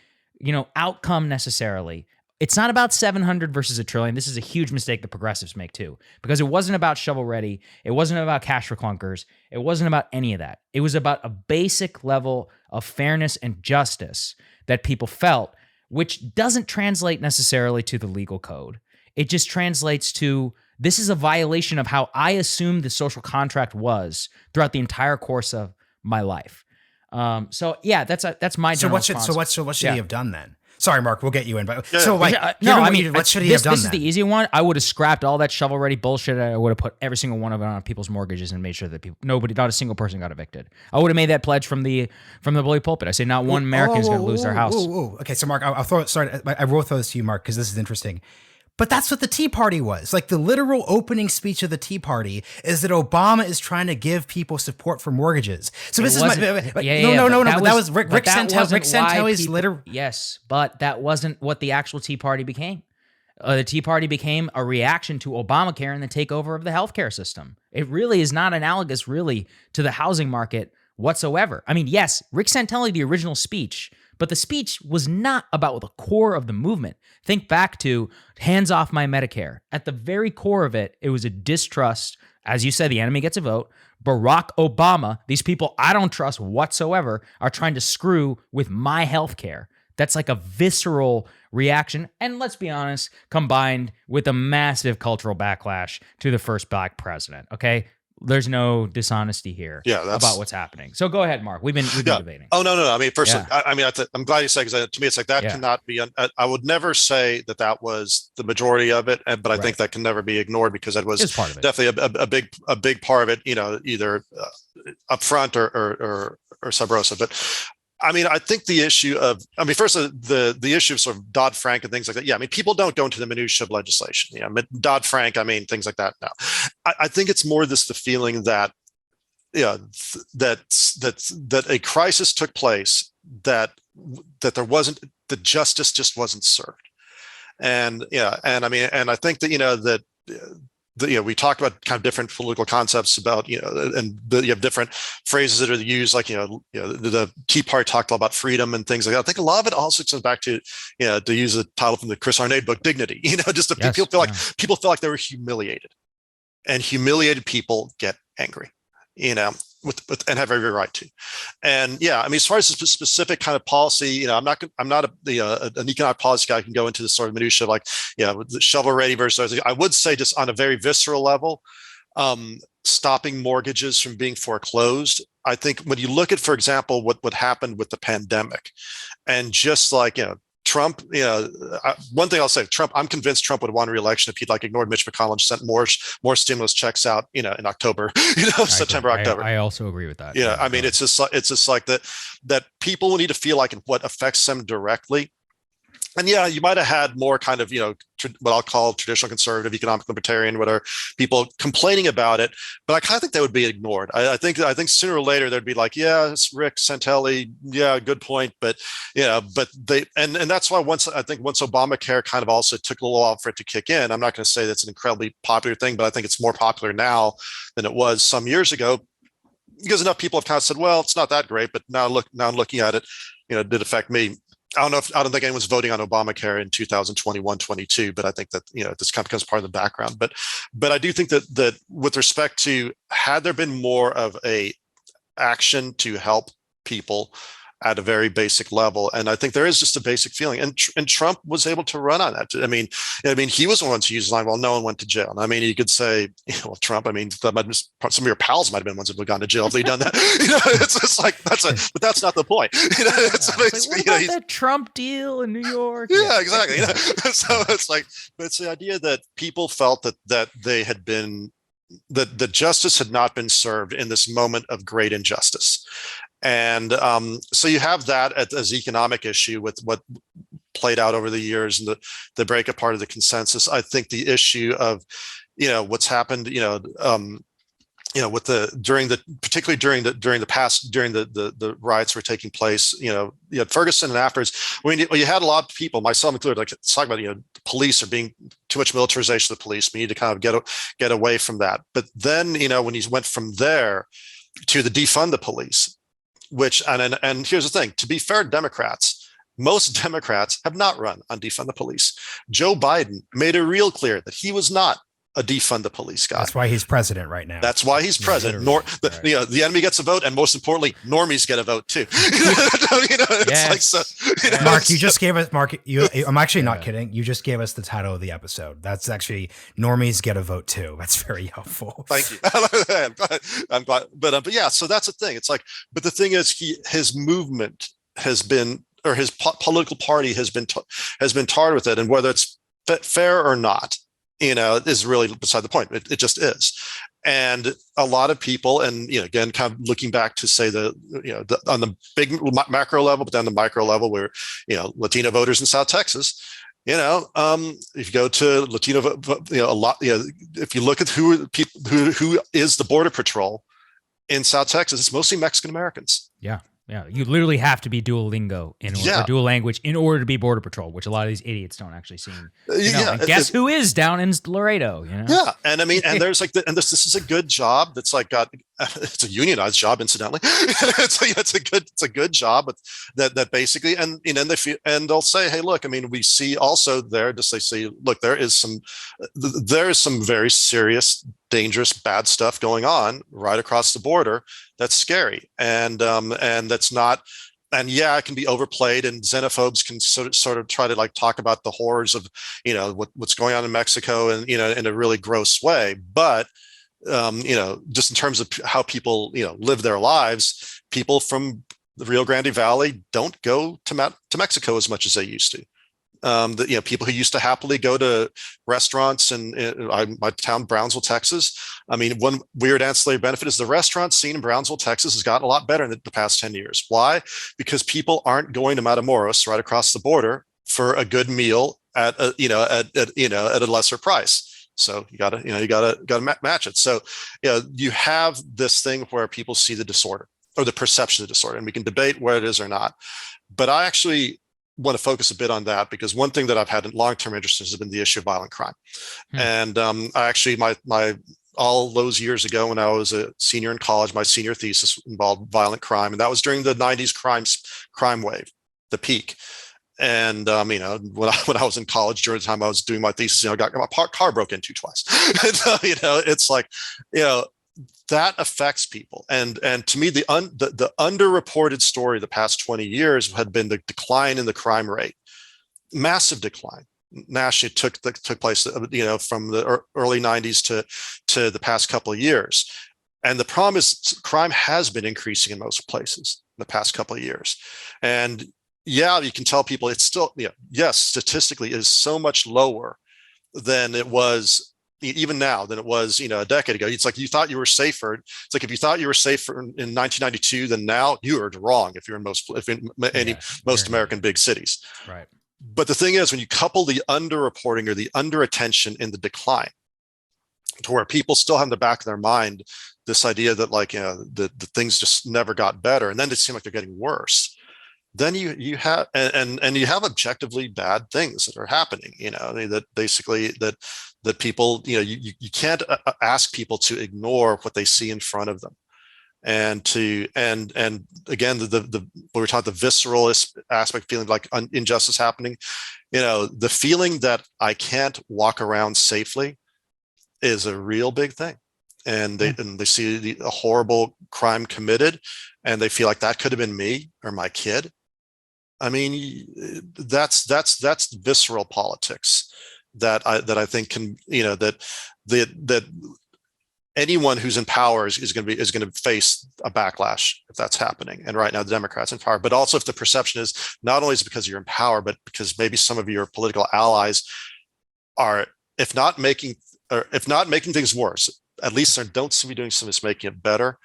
outcome necessarily. It's not about 700 versus a trillion. This is a huge mistake the progressives make too, because it wasn't about shovel ready. It wasn't about cash for clunkers. It wasn't about any of that. It was about a basic level of fairness and justice that people felt, which doesn't translate necessarily to the legal code. It just translates to This is a violation of how I assumed the social contract was throughout the entire course of my life. So yeah, that's my general response. So what should he have done then? Sorry, Mark, we'll get you in. But Yeah. so like, what should he have done? This is the easy one. I would have scrapped all that shovel-ready bullshit. I would have put every single one of it on people's mortgages and made sure that not a single person got evicted. I would have made that pledge from the bully pulpit. I say not one American is going to lose their house. Okay, so Mark, I'll throw. Sorry, I wrote those to you, Mark, because this is interesting. But that's what the Tea Party was. Like the literal opening speech of the Tea Party is that Obama is trying to give people support for mortgages. So this is that was Rick Santelli's literal. Yes, but that wasn't what the actual Tea Party became. The Tea Party became a reaction to Obamacare and the takeover of the healthcare system. It really is not analogous, really, to the housing market whatsoever. I mean, yes, Rick Santelli, the original speech. But the speech was not about the core of the movement. Think back to hands off my Medicare. At the very core of it, it was a distrust. As you said, the enemy gets a vote. Barack Obama, these people I don't trust whatsoever, are trying to screw with my health care. That's like a visceral reaction. And let's be honest, combined with a massive cultural backlash to the first black president. Okay? There's no dishonesty here about what's happening. So go ahead, Mark. We've been debating. Oh, no. I mean, personally, I'm glad you said, because to me, it's like that cannot be. I would never say that was the majority of it, but I think that can never be ignored, because that was definitely a big part of it. Either up front or sub rosa. But I mean, I think the issue of, first the issue of sort of Dodd-Frank and things like that. Yeah, I mean, people don't go into the minutiae of legislation. Dodd-Frank, things like that now. I think it's more the feeling that, that a crisis took place, that there wasn't, the justice just wasn't served. And I think that, we talked about kind of different political concepts about, you have different phrases that are used, like, the Tea Party talked a lot about freedom and things like that. I think a lot of it also comes back to, to use the title from the Chris Arnade book, dignity, people feel like they were humiliated, and humiliated people get angry, and have every right to. And as far as the specific kind of policy, I'm not an economic policy guy who can go into the sort of minutia, like, the shovel ready versus, I would say, just on a very visceral level, stopping mortgages from being foreclosed. I think when you look at, for example, what happened with the pandemic, and just like, Trump, one thing I'll say, Trump, I'm convinced Trump would have won re-election if he'd ignored Mitch McConnell and sent more stimulus checks out, in October, September, October. I also agree with that. It's just like that people will need to feel like what affects them directly. And you might have had more kind of, what I'll call traditional conservative, economic libertarian, whatever, people complaining about it. But I kind of think that would be ignored. I think sooner or later there'd be like, it's Rick Santelli, good point. But and that's why once Obamacare kind of also took a little while for it to kick in. I'm not going to say that's an incredibly popular thing, but I think it's more popular now than it was some years ago, because enough people have kind of said, well, it's not that great. But now I'm looking at it, it did affect me. I don't think anyone's voting on Obamacare in 2021, 22, but I think that, this kind of becomes part of the background. But I do think that with respect to, had there been more of a action to help people at a very basic level, and I think there is just a basic feeling, and Trump was able to run on that. He was the one to use the line, well, no one went to jail. And you could say, well, Trump, some of your pals might have been ones that would have gone to jail if they'd done that. It's just like, but that's not the point. What about that Trump deal in New York? Yeah, exactly. So it's the idea that people felt that they had been, that justice had not been served in this moment of great injustice. And so you have that as economic issue with what played out over the years, and the breakup part of the consensus. I think the issue of, what's happened, with particularly during the riots were taking place, you had Ferguson and afterwards, you had a lot of people, myself included, like talking about, police are being too much militarization of the police. We need to kind of get away from that. But then, when he went from there to the defund the police, which, and here's the thing, to be fair to Democrats, most Democrats have not run on defund the police. Joe Biden made it real clear that he was not defund the police guy. That's why he's president right now. That's why he's president. Right. The enemy gets a vote, and most importantly, normies get a vote too. It's yes. like so. Mark, you just gave us I'm actually not kidding. You just gave us the title of the episode. That's actually normies get a vote too. That's very helpful. Thank you. I'm glad. But yeah, so that's the thing. It's like, but the thing is, his movement has been, or his political party has been tarred with it, and whether it's fair or not, is really beside the point. It just is. And a lot of people, and again, kind of looking back to say on the big macro level, but then the micro level, where Latino voters in South Texas, if you go to Latino, a lot, if you look at who is the Border Patrol in South Texas, it's mostly Mexican Americans. Yeah. Yeah, you literally have to be dual lingo or dual language in order to be Border Patrol, which a lot of these idiots don't actually seem. And guess who is down in Laredo? Yeah, and I mean, and there's like, and this is a good job that's like it's a unionized job, incidentally. it's a good job, but that basically, and they'll say, hey, look, I mean, we see also there, just they say, look, there is some very serious, dangerous, bad stuff going on right across the border. That's scary, and that's not, and yeah, it can be overplayed, and xenophobes can sort of try to like talk about the horrors of what's going on in Mexico, and in a really gross way. But just in terms of how people live their lives, people from the Rio Grande Valley don't go to Mexico as much as they used to. People who used to happily go to restaurants in my town, Brownsville, Texas. I mean, one weird ancillary benefit is the restaurant scene in Brownsville, Texas has gotten a lot better in the past 10 years. Why? Because people aren't going to Matamoros right across the border for a good meal at a lesser price. So you gotta match it. So, you have this thing where people see the disorder or the perception of the disorder, and we can debate where it is or not. But I actually want to focus a bit on that, because one thing that I've had long-term interest in has been the issue of violent crime. And I actually, my all those years ago when I was a senior in college, my senior thesis involved violent crime, and that was during the 90s crime wave, the peak. And when I was in college, during the time I was doing my thesis, I got my car broke into twice. It's like, that affects people. And to me, the underreported story of the past 20 years had been the decline in the crime rate, massive decline. Nationally, took place, from the early 90s to the past couple of years. And the problem is, crime has been increasing in most places in the past couple of years. And yeah, you can tell people it's still, yes, statistically is so much lower than it was even now than it was, a decade ago. It's like you thought you were safer. It's like if you thought you were safer in 1992, then now you are wrong if you're in most American big cities. Right. But the thing is, when you couple the underreporting or the underattention in the decline, to where people still have in the back of their mind this idea that the things just never got better, and then they seem like they're getting worse, then you have and you have objectively bad things that are happening. That basically that people you can't ask people to ignore what they see in front of them, and again the we were taught the visceral aspect, feeling like injustice happening. The feeling that I can't walk around safely is a real big thing, and they see a horrible crime committed, and they feel like that could have been me or my kid. I mean, that's visceral politics that I think can, that anyone who's in power is going to face a backlash if that's happening. And right now the Democrats in power, but also if the perception is not only is it because you're in power, but because maybe some of your political allies are, if not making things worse, at least they don't seem to be doing something that's making it better.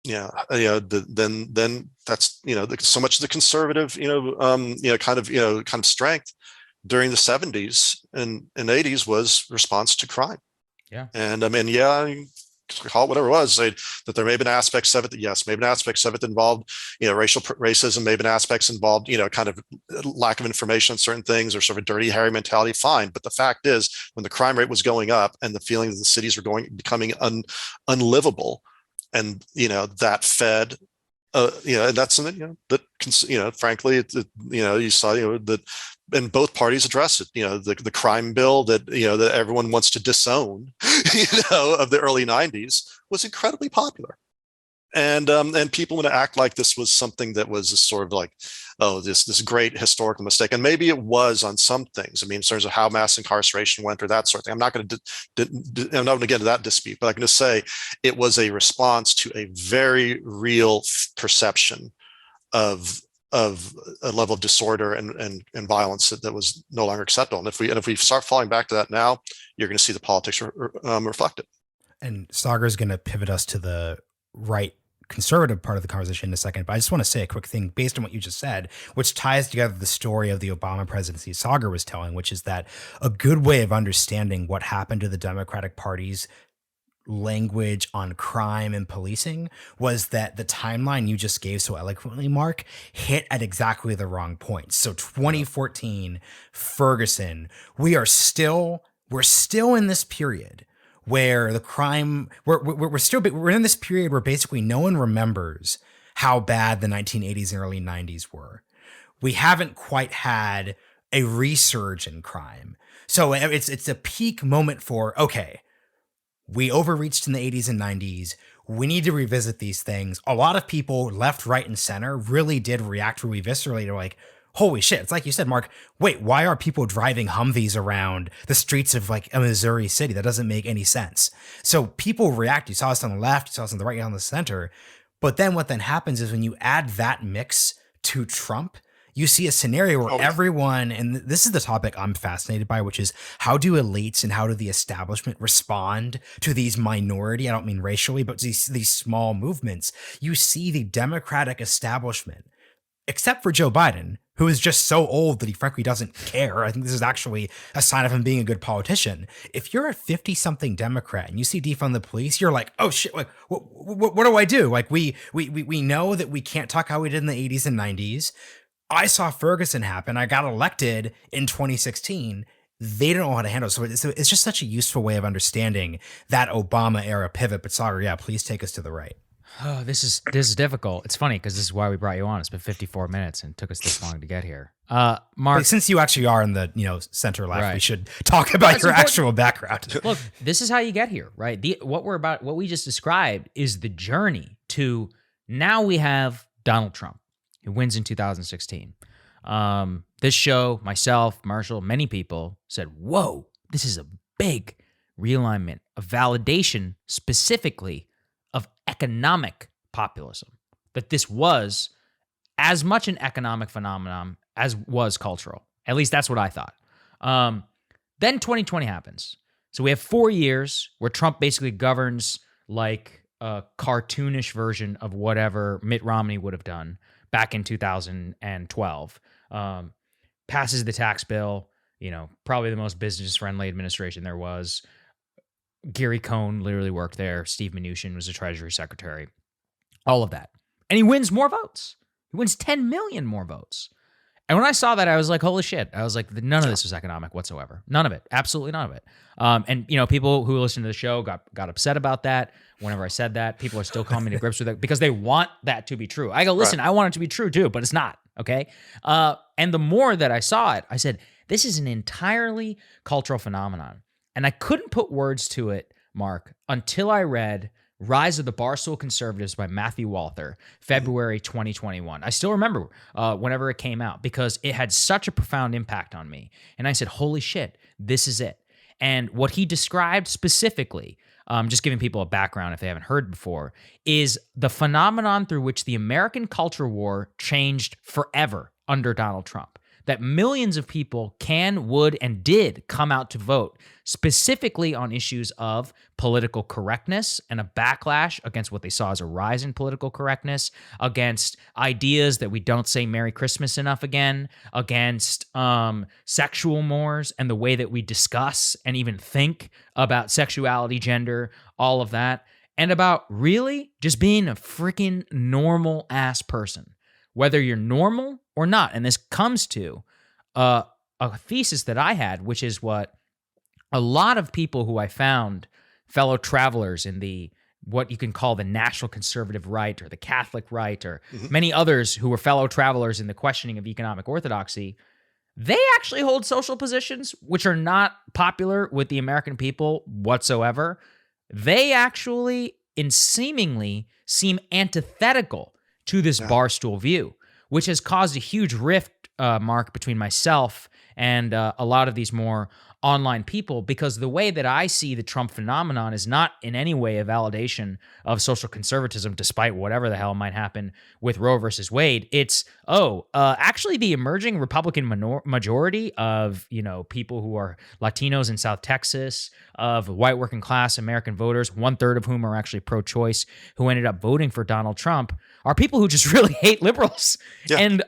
Then that's so much of the conservative kind of strength during the 70s and 80s was response to crime. Yeah. And I mean, call it whatever it was, that there may have been aspects of it that involved racial racism, may have been aspects involved kind of lack of information on certain things, or sort of a dirty Harry mentality. Fine, but the fact is, when the crime rate was going up and the feeling that the cities were becoming unlivable, and that fed and that's something that frankly you saw that and both parties address it. The crime bill that that everyone wants to disown, of the early '90s was incredibly popular, and people want to act like this was something that was a sort of like, oh, this great historical mistake, and maybe it was on some things. I mean, in terms of how mass incarceration went or that sort of thing. I'm not going to get into that dispute, but I can just say it was a response to a very real perception of a level of disorder and violence that was no longer acceptable. And if we start falling back to that now, you're going to see the politics reflect it. And Sagar is going to pivot us to the right conservative part of the conversation in a second, but I just want to say a quick thing based on what you just said, which ties together the story of the Obama presidency Sagar was telling, which is that a good way of understanding what happened to the Democratic Party's language on crime and policing was that the timeline you just gave so eloquently, Mark, hit at exactly the wrong point. So 2014, Ferguson, we're still in this period where the crime, we're in this period where basically no one remembers how bad the 1980s and early 90s were. We haven't quite had a resurge in crime. So it's a peak moment for, okay, we overreached in the 80s and 90s. We need to revisit these things. A lot of people, left, right, and center, really did react really viscerally to like, holy shit. It's like you said, Mark, wait, why are people driving Humvees around the streets of like a Missouri city? That doesn't make any sense. So people react. You saw us on the left, you saw us on the right, on the center. But then what then happens is when you add that mix to Trump, you see a scenario where everyone, and this is the topic I'm fascinated by, which is how do elites and how do the establishment respond to these minority, I don't mean racially, but these small movements. You see the Democratic establishment, except for Joe Biden, who is just so old that he frankly doesn't care. I think this is actually a sign of him being a good politician. If you're a 50-something Democrat and you see defund the police, you're like, oh shit, like, what do I do? Like, we know that we can't talk how we did in the 80s and 90s. I saw Ferguson happen. I got elected in 2016. They don't know how to handle it. So it's just such a useful way of understanding that Obama era pivot. But Sagar, yeah, please take us to the right. Oh, this is difficult. It's funny because this is why we brought you on. It's been 54 minutes and it took us this long to get here. Mark, but since you actually are in the center left, right, we should talk about your actual background. Look, this is how you get here, right? What we just described is the journey to now. We have Donald Trump, who wins in 2016. This show, myself, Marshall, many people said, whoa, this is a big realignment, a validation specifically of economic populism, that this was as much an economic phenomenon as was cultural. At least that's what I thought. Then 2020 happens. So we have 4 years where Trump basically governs like a cartoonish version of whatever Mitt Romney would have done back in 2012. Passes the tax bill, probably the most business-friendly administration there was. Gary Cohn literally worked there. Steve Mnuchin was the Treasury Secretary. All of that. And he wins more votes. He wins 10 million more votes. And when I saw that, I was like, holy shit. I was like, none of this was economic whatsoever. None of it. Absolutely none of it. And, people who listen to the show got upset about that. Whenever I said that, people are still coming to grips with it because they want that to be true. I go, listen, right. I want it to be true too, but it's not. Okay. And the more that I saw it, I said, this is an entirely cultural phenomenon. And I couldn't put words to it, Mark, until I read Rise of the Barstool Conservatives by Matthew Walther, February 2021. I still remember whenever it came out because it had such a profound impact on me. And I said, holy shit, this is it. And what he described specifically, just giving people a background if they haven't heard before, is the phenomenon through which the American culture war changed forever under Donald Trump. That millions of people can, would, and did come out to vote specifically on issues of political correctness and a backlash against what they saw as a rise in political correctness, against ideas that we don't say Merry Christmas enough again, against sexual mores and the way that we discuss and even think about sexuality, gender, all of that, and about really just being a freaking normal ass person. Whether you're normal or not. And this comes to a thesis that I had, which is what a lot of people who I found, fellow travelers in what you can call the national conservative right or the Catholic right or many others who were fellow travelers in the questioning of economic orthodoxy, they actually hold social positions which are not popular with the American people whatsoever. They actually seemingly seem antithetical to this barstool view, which has caused a huge rift, Mark, between myself and a lot of these more online people, because the way that I see the Trump phenomenon is not in any way a validation of social conservatism, despite whatever the hell might happen with Roe versus Wade. It's, actually the emerging Republican majority of, people who are Latinos in South Texas, of white working class American voters, 1/3 of whom are actually pro-choice, who ended up voting for Donald Trump, are people who just really hate liberals and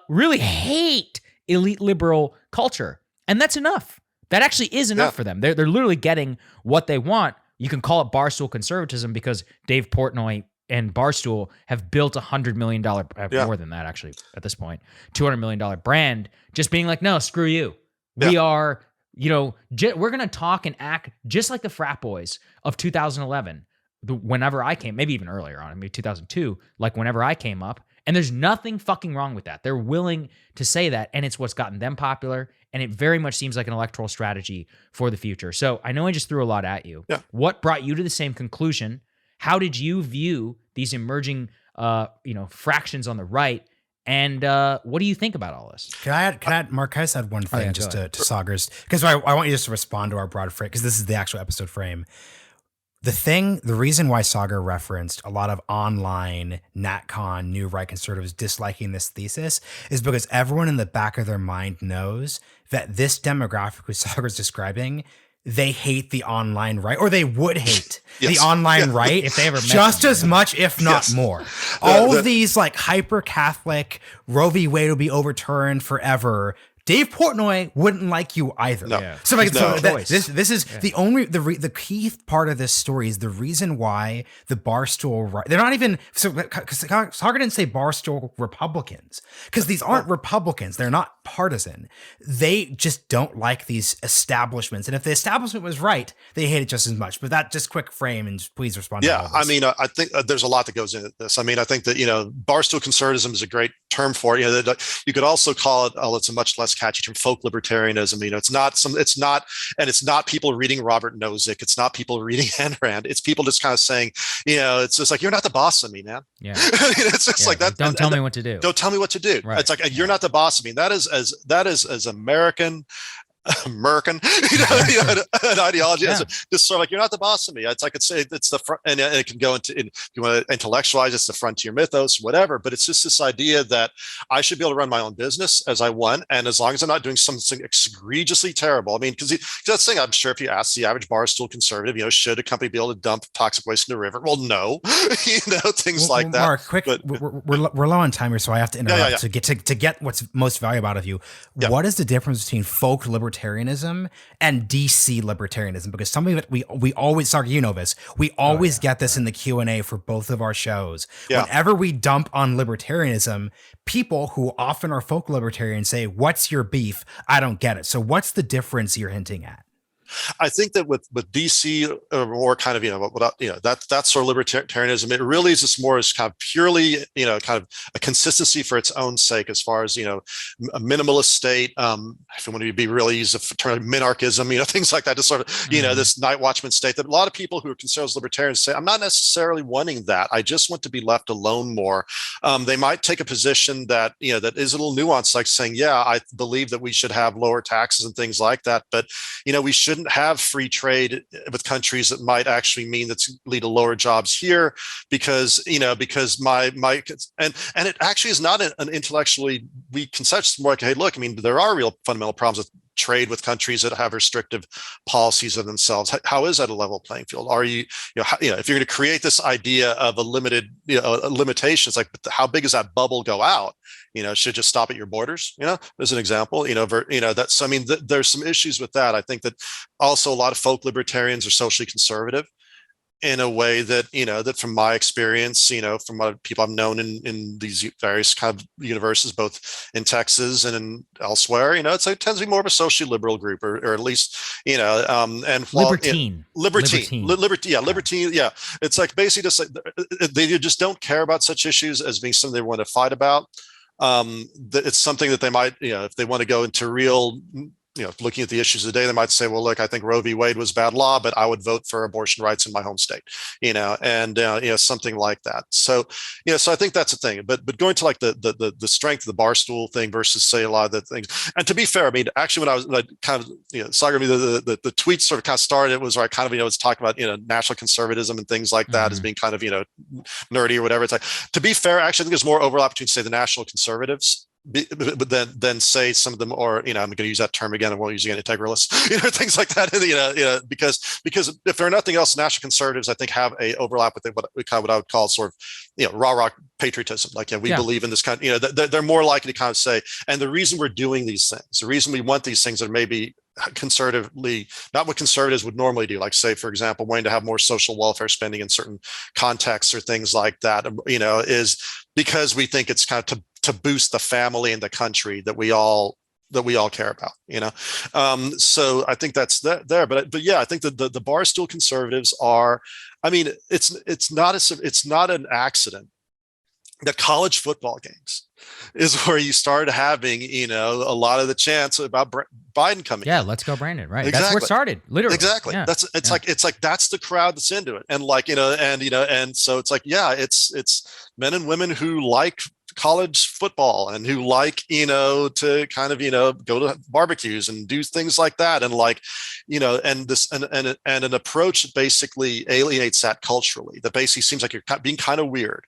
really hate elite liberal culture. And that's enough. That actually is enough for them. They're literally getting what they want. You can call it barstool conservatism because Dave Portnoy and Barstool have built $100 million, more than that actually at this point, $200 million brand, just being like, no, screw you. We are, we're going to talk and act just like the frat boys of 2011, whenever I came, maybe even earlier on, maybe 2002, like whenever I came up. And there's nothing fucking wrong with that. They're willing to say that, and it's what's gotten them popular, and it very much seems like an electoral strategy for the future. So I know I just threw a lot at you. What brought you to the same conclusion? How did you view these emerging, fractions on the right? And what do you think about all this? Can I add, Mark, can I just add one thing to Yzaguirre's? Because I want you just to respond to our broad frame, because this is the actual episode frame. The reason why Yzaguirre referenced a lot of online NatCon new right conservatives disliking this thesis is because everyone in the back of their mind knows that this demographic Yzaguirre's describing, they hate the online right, or they would hate the online right if they ever met just as much, if not more. All of these like hyper Catholic Roe v. Wade will be overturned forever. Dave Portnoy wouldn't like you either. No. So this is the only the key part of this story is the reason why the Barstool right. They're not even because Yzaguirre didn't say Barstool Republicans, because these aren't Republicans. They're not partisan. They just don't like these establishments, and if the establishment was right, they hate it just as much. But that just quick frame, and please respond. Yeah, I mean, I think there's a lot that goes into this. I mean, I think that Barstool conservatism is a great term for it. You could also call it, it's a much less catchy term, folk libertarianism. It's not people reading Robert Nozick. It's not people reading Ayn Rand. It's people just kind of saying, it's just like, you're not the boss of me, man. Yeah. It's just like that. Don't tell me what to do. Don't tell me what to do. Right. It's like, you're not the boss of me. That is as American an ideology. Yeah. Just sort of like, you're not the boss of me. It's like, it's the front, and it can go into, if you want to intellectualize, it's the frontier mythos, whatever. But it's just this idea that I should be able to run my own business as I want, and as long as I'm not doing something egregiously terrible. I mean, because that's the thing. I'm sure if you ask the average Barstool conservative, should a company be able to dump toxic waste in the river? Well, no. Things like that. Mark, quick, but, we're low on time here, so I have to interrupt to get what's most valuable out of you. Yeah. What is the difference between folk libertarianism and DC libertarianism? Because something that we always, sorry, this, we always get this in the Q&A for both of our shows. Yeah. Whenever we dump on libertarianism, people who often are folk libertarians say, what's your beef? I don't get it. So what's the difference you're hinting at? I think that with DC or kind of that's sort of libertarianism. It really is just more as kind of purely kind of a consistency for its own sake, as far as a minimalist state. If you want to be really use the term minarchism, things like that. Just sort of this night watchman state that a lot of people who are conservative libertarians say, I'm not necessarily wanting that. I just want to be left alone more. They might take a position that that is a little nuanced, like saying, I believe that we should have lower taxes and things like that, but we shouldn't have free trade with countries that might actually mean that's lead to lower jobs here, because my and it actually is not an intellectually weak conception. It's more like, hey, look, I mean, there are real fundamental problems with trade with countries that have restrictive policies of themselves. How is that a level playing field? Are you, if you're going to create this idea of a limited, a limitation, it's like, how big does that bubble go out? Should it just stop at your borders, as an example, that's, I mean, there's some issues with that. I think that also a lot of folk libertarians are socially conservative in a way that, that from my experience, from what people I've known in these various kind of universes, both in Texas and in elsewhere, it tends to be more of a socially liberal group, or at least, and libertine. Libertine. Yeah. It's like basically just like they just don't care about such issues as being something they want to fight about. it's something that they might, if they want to go into real, looking at the issues of the day, they might say, well, look, I think Roe v. Wade was bad law, but I would vote for abortion rights in my home state, and something like that. So, so I think that's the thing. But going to like the strength of the barstool thing versus say a lot of the things. And to be fair, I mean, actually, when I kind of, the tweets sort of started, it was where I kind of, was talking about, national conservatism and things like that as being kind of, nerdy or whatever. It's like, to be fair, actually, I think there's more overlap between, say, the national conservatives but then say some of them, or I'm going to use that term again, and won't use it again, integralists, things like that, because if there are nothing else, national conservatives, I think, have a overlap with what I would call sort of rah patriotism, like we believe in this kind. They're more likely to kind of say, and the reason we're doing these things, the reason we want these things that maybe conservatively, not what conservatives would normally do, like say, for example, wanting to have more social welfare spending in certain contexts or things like that, is because we think it's kind of to boost the family and the country that we all care about, so I think that's there. But yeah, I think that the barstool conservatives are, I mean, it's not an accident that college football games is where you start having, a lot of the chants about Biden coming. Yeah, in. let's go, Brandon. Right. Exactly. That's where it started. Literally. Exactly. Yeah. It's like that's the crowd that's into it. And like, and so it's like, yeah, it's men and women who like college football and who like, to kind of, go to barbecues and do things like that. And like, and this, and an approach that basically alienates that culturally, that basically seems like you're being kind of weird,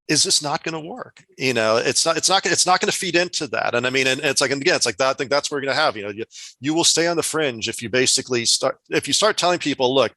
is just not going to work. It's not going to feed into that. And I mean, and it's like, and again, it's like that. I think that's where we're going to have, you will stay on the fringe if you basically start telling people, look,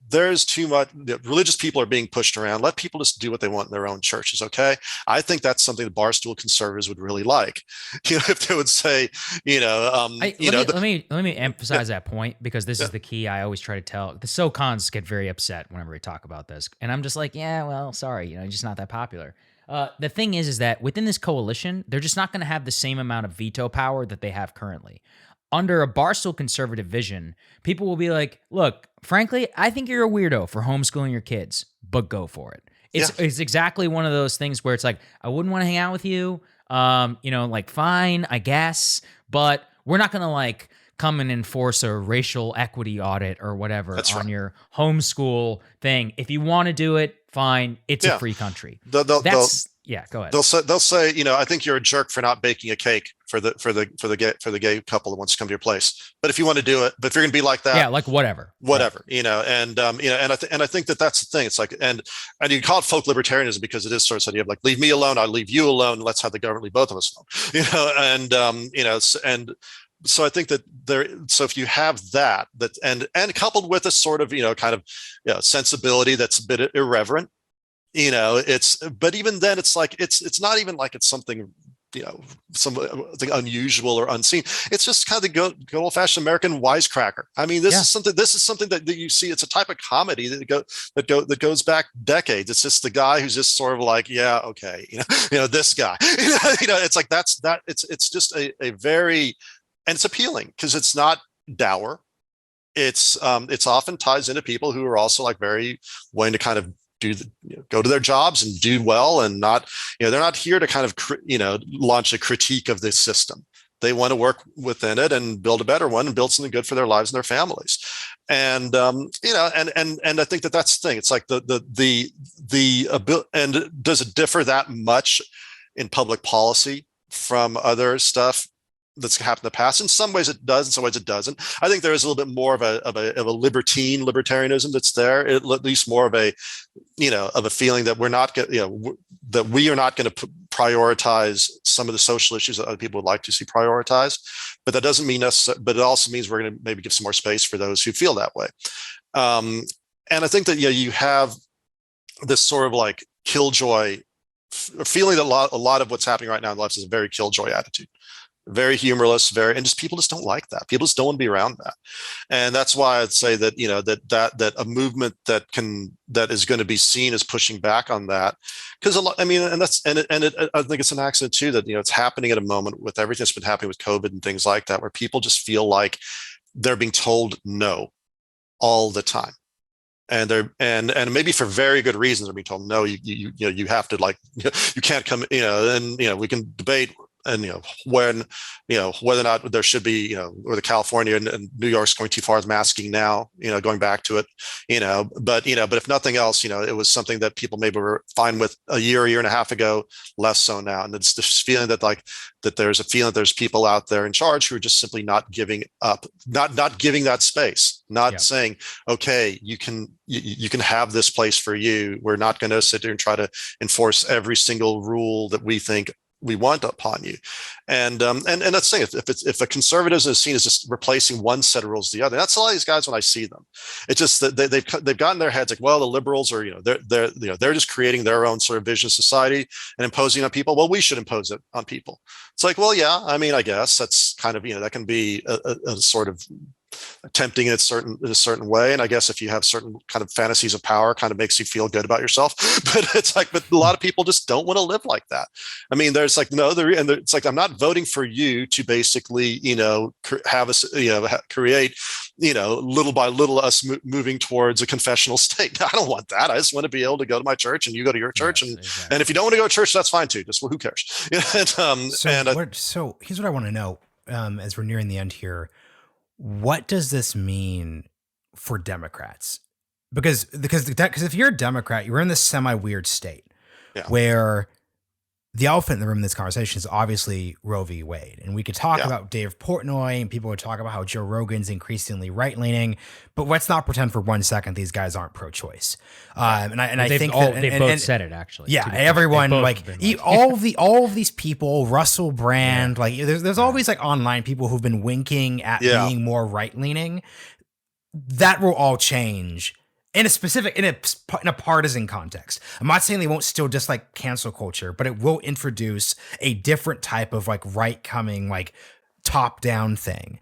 there's too much, religious people are being pushed around. Let people just do what they want in their own churches. Okay. I think that's something that barstool conservatives would really like, if they would say, let me emphasize that point, because this is the key. I always try to tell the SoCons get very upset whenever we talk about this. And I'm just like, yeah, well, sorry, just not that popular. The thing is that within this coalition, they're just not going to have the same amount of veto power that they have currently. Under a barstool conservative vision, people will be like, look, frankly, I think you're a weirdo for homeschooling your kids, but go for it. It's exactly one of those things where it's like, I wouldn't want to hang out with you. Like, fine, I guess, but we're not going to like come and enforce a racial equity audit or whatever on your homeschool thing. If you want to do it, fine. It's a free country. Yeah, go ahead. They'll say, I think you're a jerk for not baking a cake for the gay couple that wants to come to your place. But if you want to do it, but if you're going to be like that, yeah, like whatever, and I think that's the thing. It's like, and you call it folk libertarianism because it is sort of this idea of like, leave me alone, I leave you alone. Let's have the government leave both of us alone. And so I think that so if you have that and coupled with a sort of, kind of, sensibility that's a bit irreverent, but even then it's like, it's not even like it's something, something unusual or unseen. It's just kind of the good old fashioned American wisecracker. I mean, this is something that you see. It's a type of comedy that goes back decades. It's just the guy who's just sort of like, yeah, okay, this guy, it's like, it's just a very, and it's appealing because it's not dour. It's often ties into people who are also like very willing to kind of go to their jobs and do well, and not, they're not here to kind of, launch a critique of this system. They want to work within it and build a better one and build something good for their lives and their families. And, and I think that's the thing. It's like and does it differ that much in public policy from other stuff that's happened in the past? In some ways it does, in some ways it doesn't. I think there is a little bit more of a libertarianism that's there, at least more of a, of a feeling that we're not that we are not going to prioritize some of the social issues that other people would like to see prioritized. But that doesn't mean us, but it also means we're going to maybe give some more space for those who feel that way. And I think that, you have this sort of like killjoy feeling that a lot of what's happening right now in life is a very killjoy attitude. Very humorless, and just people just don't like that. People just don't want to be around that. And that's why I'd say that, that a movement that is going to be seen as pushing back on that. Because a lot, I mean, I think it's an accident too, that, it's happening at a moment with everything that's been happening with COVID and things like that, where people just feel like they're being told no all the time. and maybe for very good reasons are being told, no, you have to, like, you can't come, and we can debate, and when, whether or not there should be, or the California and New York's going too far with masking now, going back to it, but if nothing else, it was something that people maybe were fine with a year and a half ago, less so now. And it's this feeling that, like, that there's a feeling that there's people out there in charge who are just simply not giving up, not giving that space, not saying, okay, you can have this place for you. We're not going to sit there and try to enforce every single rule that we think we want upon you. And that's the thing. If a conservatism is seen as just replacing one set of rules the other, that's a lot of these guys when I see them. It's just that they've gotten their heads like, well, the liberals are, they're just creating their own sort of vision of society and imposing on people. Well, we should impose it on people. It's like, well, yeah, I mean, I guess that's kind of, that can be a sort of tempting in a certain way, and I guess if you have certain kind of fantasies of power, kind of makes you feel good about yourself. But it's like, but a lot of people just don't want to live like that. I mean, there's like it's like, I'm not voting for you to basically have us create little by little us moving towards a confessional state. I don't want that. I just want to be able to go to my church and you go to your church, and if you don't want to go to church, that's fine too. Just, well, who cares? So here's what I want to know, as we're nearing the end here. What does this mean for Democrats? Because if you're a Democrat, you're in this semi-weird state where the elephant in the room in this conversation is obviously Roe v. Wade. And we could talk about Dave Portnoy, and people would talk about how Joe Rogan's increasingly right-leaning, but let's not pretend for 1 second these guys aren't pro-choice. I think they've both said it, actually. Yeah, everyone, like, all of these people, Russell Brand, like, there's always, like, online people who've been winking at being more right-leaning. That will all change in a partisan context. I'm not saying they won't still dislike cancel culture, but it will introduce a different type of, like, right-coming, like, top-down thing.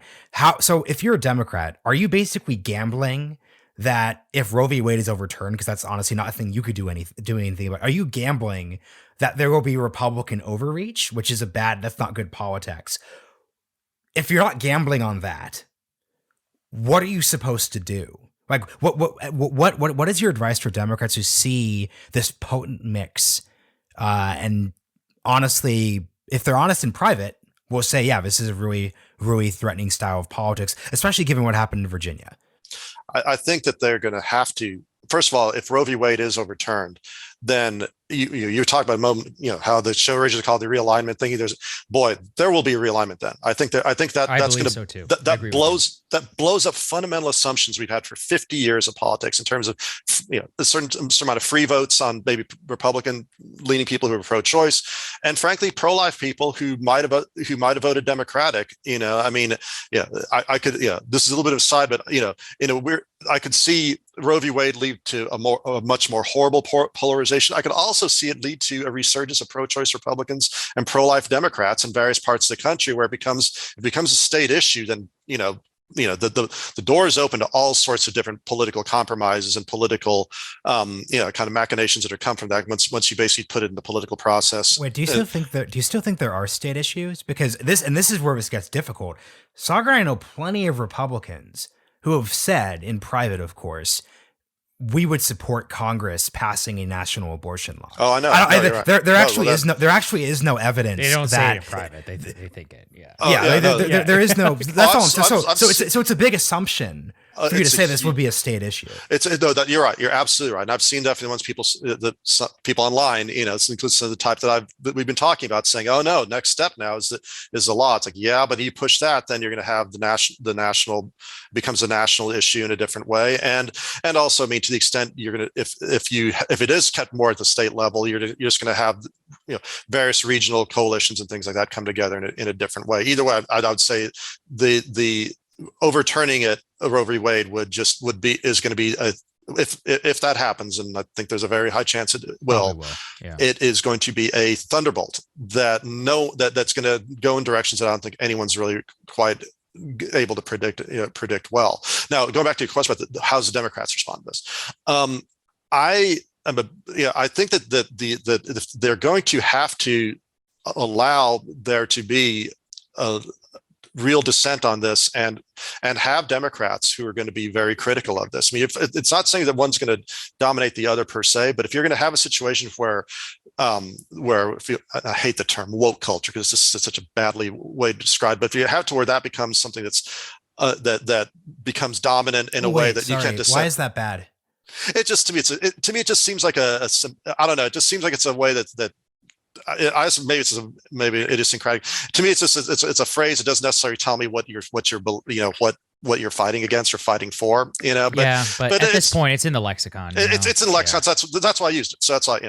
So if you're a Democrat, are you basically gambling that if Roe v. Wade is overturned, because that's honestly not a thing you could do anything about, are you gambling that there will be Republican overreach, which is that's not good politics? If you're not gambling on that, what are you supposed to do? Like, what is your advice for Democrats who see this potent mix? And honestly, if they're honest in private, will say, yeah, this is a really, really threatening style of politics, especially given what happened in Virginia. I think that they're going to have to. First of all, if Roe v. Wade is overturned, then you talked about a moment, how the show originally called the realignment thing. There will be a realignment then. I think that's going to, so too. That blows up fundamental assumptions we've had for 50 years of politics in terms of, a certain amount of free votes on maybe Republican leaning people who are pro-choice, and frankly, pro-life people who might have voted Democratic. I could, this is a little bit of a side, but I could see Roe v. Wade lead to a much more horrible polarization. I could also see it lead to a resurgence of pro-choice Republicans and pro-life Democrats in various parts of the country, where it becomes a state issue. Then the door is open to all sorts of different political compromises and political kind of machinations that are come from that once you basically put it in the political process. Wait, do you still think there are state issues? Because this is where this gets difficult. Sagar and I know plenty of Republicans who have said, in private, of course, we would support Congress passing a national abortion law. Oh, I know. There actually is no evidence. They don't that say it in private. They think it. Yeah. There is no. That's all. So it's a big assumption for you to say this would be a state issue. You're right. You're absolutely right. And I've seen definitely once people online, it's includes the type that we've been talking about, saying, "Oh no, next step now is the law." It's like, yeah, but you push that, then you're going to have the national becomes a national issue in a different way, and also, I mean, to the extent you're going to, if it is kept more at the state level, you're just going to have various regional coalitions and things like that come together in a different way. Either way, I would say the overturning it, Roe v. Wade is going to be if that happens, and I think there's a very high chance it will. Yeah. It is going to be a thunderbolt that's going to go in directions that I don't think anyone's really quite able to predict well. Now, going back to your question about how's the Democrats respond to this, I think that they're going to have to allow there to be real dissent on this and have Democrats who are going to be very critical of this. I mean, if, it's not saying that one's going to dominate the other per se, but if you're going to have a situation where if you, I hate the term woke culture because it's just such a badly way to describe, but if you have to where that becomes something that's that becomes dominant in a way that you can't dissent. Why is that bad? It just, to me, it just seems like I don't know. It just seems like it's a way that maybe idiosyncratic. To me, it's just it's a phrase. It doesn't necessarily tell me what you're what you're fighting against or fighting for. But at this point, it's in the lexicon. It's in the lexicon. So that's why I used it. So that's why.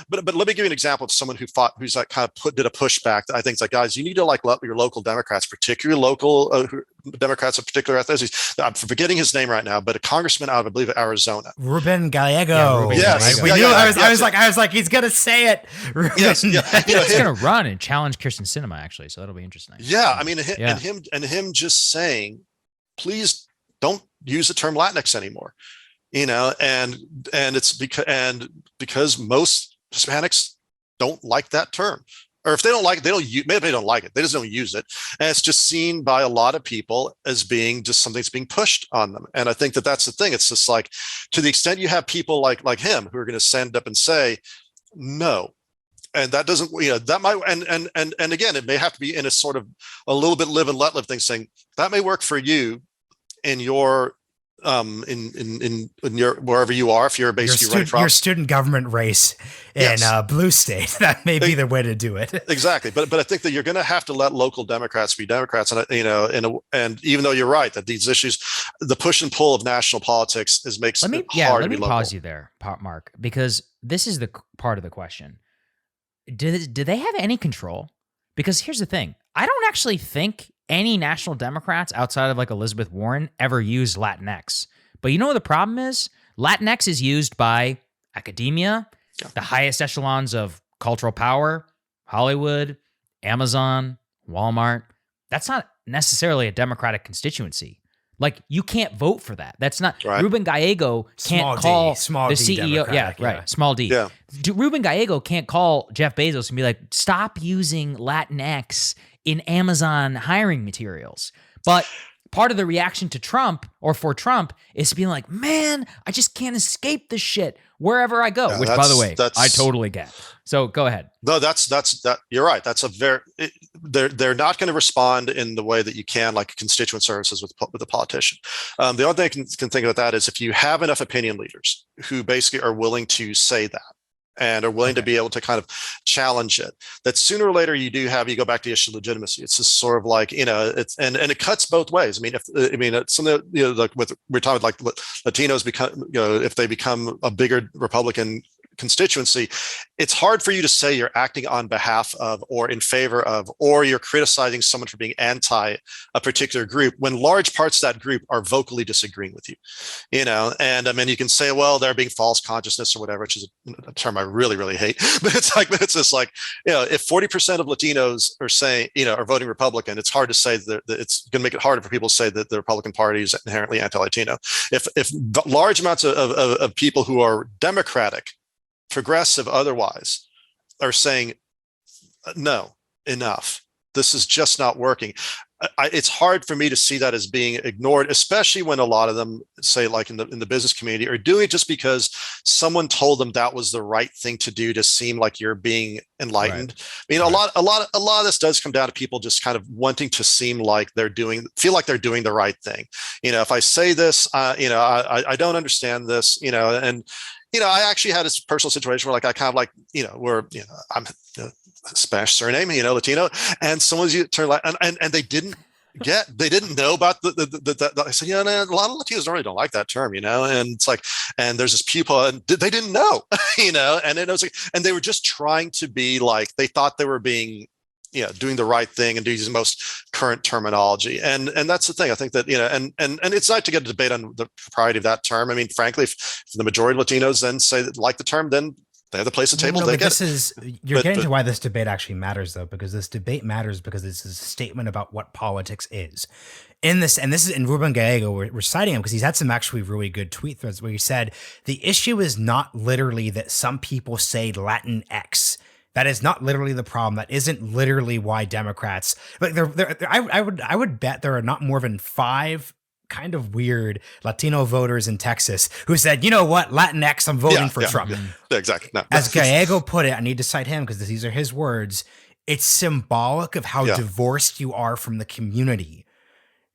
But let me give you an example of someone who's like kind of did a pushback. I think it's like, guys, you need to like let your local Democrats, particularly local Democrats of particular ethnicities. I'm forgetting his name right now, but a congressman out of, I believe, Arizona. Ruben Gallego. Yes. I was like, he's gonna say it. Yes. Yeah. He's gonna run and challenge Kirsten Sinema, actually. So that'll be interesting. Yeah. I mean, and him just saying, please don't use the term Latinx anymore. And it's because most Hispanics don't like that term. Or if they don't like it, maybe they don't like it. They just don't use it. And it's just seen by a lot of people as being just something that's being pushed on them. And I think that that's the thing. It's just like, to the extent you have people like him who are going to stand up and say, no. And that doesn't, that might, and again, it may have to be in a sort of a little bit live and let live thing, saying that may work for you in your, in your wherever you are, if you're basically running from your student government race in blue state, that may be the way to do it. Exactly, but I think that you're going to have to let local Democrats be Democrats, and and even though you're right that these issues, the push and pull of national politics makes it hard to be local. Let me pause you there, Mark, because this is the part of the question. Do they have any control? Because here's the thing, I don't actually think any national Democrats outside of like Elizabeth Warren ever used Latinx. But you know what the problem is? Latinx is used by academia, the highest echelons of cultural power, Hollywood, Amazon, Walmart. That's not necessarily a Democratic constituency. Like, you can't vote for that. That's not right. Ruben Gallego can't call the CEO. Yeah, right. Small D. Yeah. Ruben Gallego can't call Jeff Bezos and be like, stop using Latinx in Amazon hiring materials. But part of the reaction to Trump or for Trump is being like, man, I just can't escape this shit wherever I go, which, by the way, I totally get. So go ahead. No, that's you're right. That's they're not going to respond in the way that you can, like constituent services with a politician. The only thing I can think about that is if you have enough opinion leaders who basically are willing to say that and are willing to be able to kind of challenge it, that sooner or later you go back to the issue of legitimacy. It's just sort of like, it's, and it cuts both ways. I mean, it's something, like we're talking like Latinos become, if they become a bigger Republican constituency, it's hard for you to say you're acting on behalf of or in favor of, or you're criticizing someone for being anti a particular group when large parts of that group are vocally disagreeing with you, and I mean, you can say, well, they're being false consciousness or whatever, which is a term I really, really hate, but it's just like, if 40% of Latinos are saying, are voting Republican, it's hard to say that it's going to make it harder for people to say that the Republican Party is inherently anti-Latino. If large amounts of people who are Democratic, progressive otherwise, are saying, no, enough, this is just not working, it's hard for me to see that as being ignored, especially when a lot of them, say like in the business community, are doing it just because someone told them that was the right thing to do to seem like you're being enlightened. Right. I mean, a lot of this does come down to people just kind of wanting to seem like feel like they're doing the right thing. If I say this, I don't understand this, and I actually had a personal situation where, like, I kind of like, I'm Spanish surname, Latino, and someone's turned like, and they didn't know about the I said, a lot of Latinos really don't like that term, and it's like, and there's this pupil, and they didn't know, and it was like, and they were just trying to be like, they thought they were being, doing the right thing and using the most current terminology. And that's the thing. I think that, and it's not to get a debate on the propriety of that term. I mean, frankly, if the majority of Latinos then say that like the term, then they have the place at the table. You're getting to why this debate actually matters, though, because this debate matters because it's a statement about what politics is. And this is in Ruben Gallego, we're citing him because he's had some actually really good tweet threads where he said, the issue is not literally that some people say Latin X. That is not literally the problem. That isn't literally why Democrats. Like, I would bet there are not more than 5 kind of weird Latino voters in Texas who said, you know what, Latinx, I'm voting for Trump. Yeah, exactly. No. As Gallego put it, I need to cite him because these are his words. It's symbolic of how divorced you are from the community.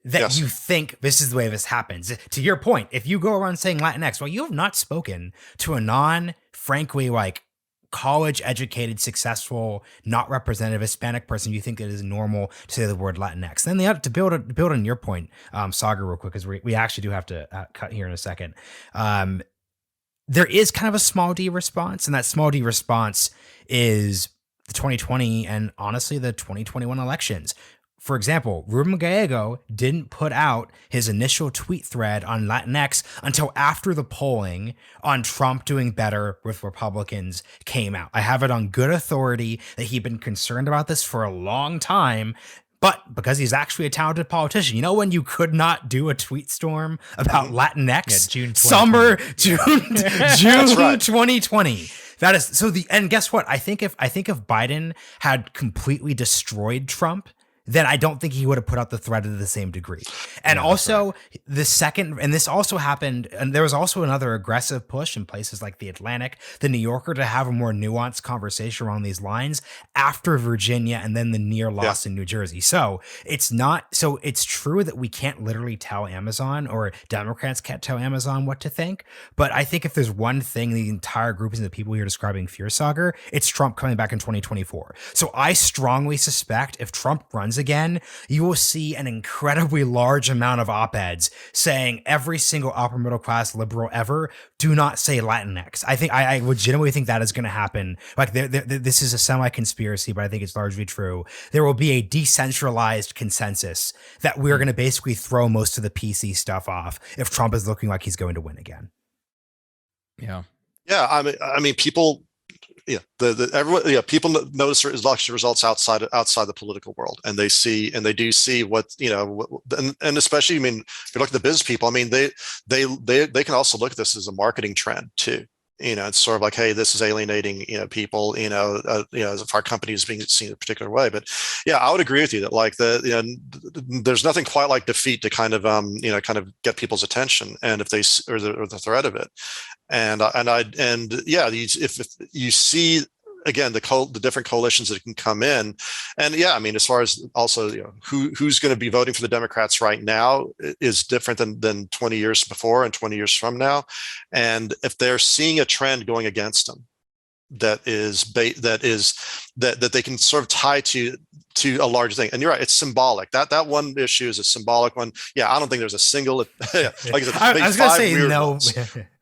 That you think this is the way this happens. To your point, if you go around saying Latinx, well, you have not spoken to a frankly, like, college-educated, successful, not representative Hispanic person. You think it is normal to say the word Latinx. Then they have to build on your point, Sagar, real quick, because we actually do have to cut here in a second. There is kind of a small D response, and that small D response is the 2020 and honestly the 2021 elections. For example, Ruben Gallego didn't put out his initial tweet thread on Latinx until after the polling on Trump doing better with Republicans came out. I have it on good authority that he'd been concerned about this for a long time, but because he's actually a talented politician. You know when you could not do a tweet storm about Latinx? June 2020. Summer, June right. 2020. That is so and guess what? I think if Biden had completely destroyed Trump, then I don't think he would have put out the threat to the same degree. And also the second, and this also happened, and there was also another aggressive push in places like The Atlantic, The New Yorker, to have a more nuanced conversation around these lines after Virginia and then the near loss in New Jersey. So it's true that we can't literally tell Amazon, or Democrats can't tell Amazon what to think. But I think if there's one thing the entire group and the people here describing fear saga, it's Trump coming back in 2024. So I strongly suspect if Trump runs again, you will see an incredibly large amount of op-eds saying every single upper middle class liberal ever, do not say Latinx. I legitimately think that is going to happen. Like this is a semi-conspiracy, but I think it's largely true. There will be a decentralized consensus that we're going to basically throw most of the PC stuff off if Trump is looking like he's going to win again. Yeah. Yeah. I mean, people. Yeah, everyone. Yeah, people notice election results outside the political world, and they do see what and especially, I mean, if you look at the business people, I mean, they can also look at this as a marketing trend too. It's sort of like, hey, this is alienating, people, as if our company is being seen a particular way. But yeah, I would agree with you that like there's nothing quite like defeat to kind of get people's attention, and if they or the threat of it, if you see again the different coalitions that can come in, and yeah, I mean, as far as also who's going to be voting for the Democrats right now is different than 20 years before and 20 years from now, and if they're seeing a trend going against them that they can sort of tie to a larger thing. And you're right, it's symbolic. That one issue is a symbolic one. Yeah, I don't think there's a single like I said, I was gonna say no.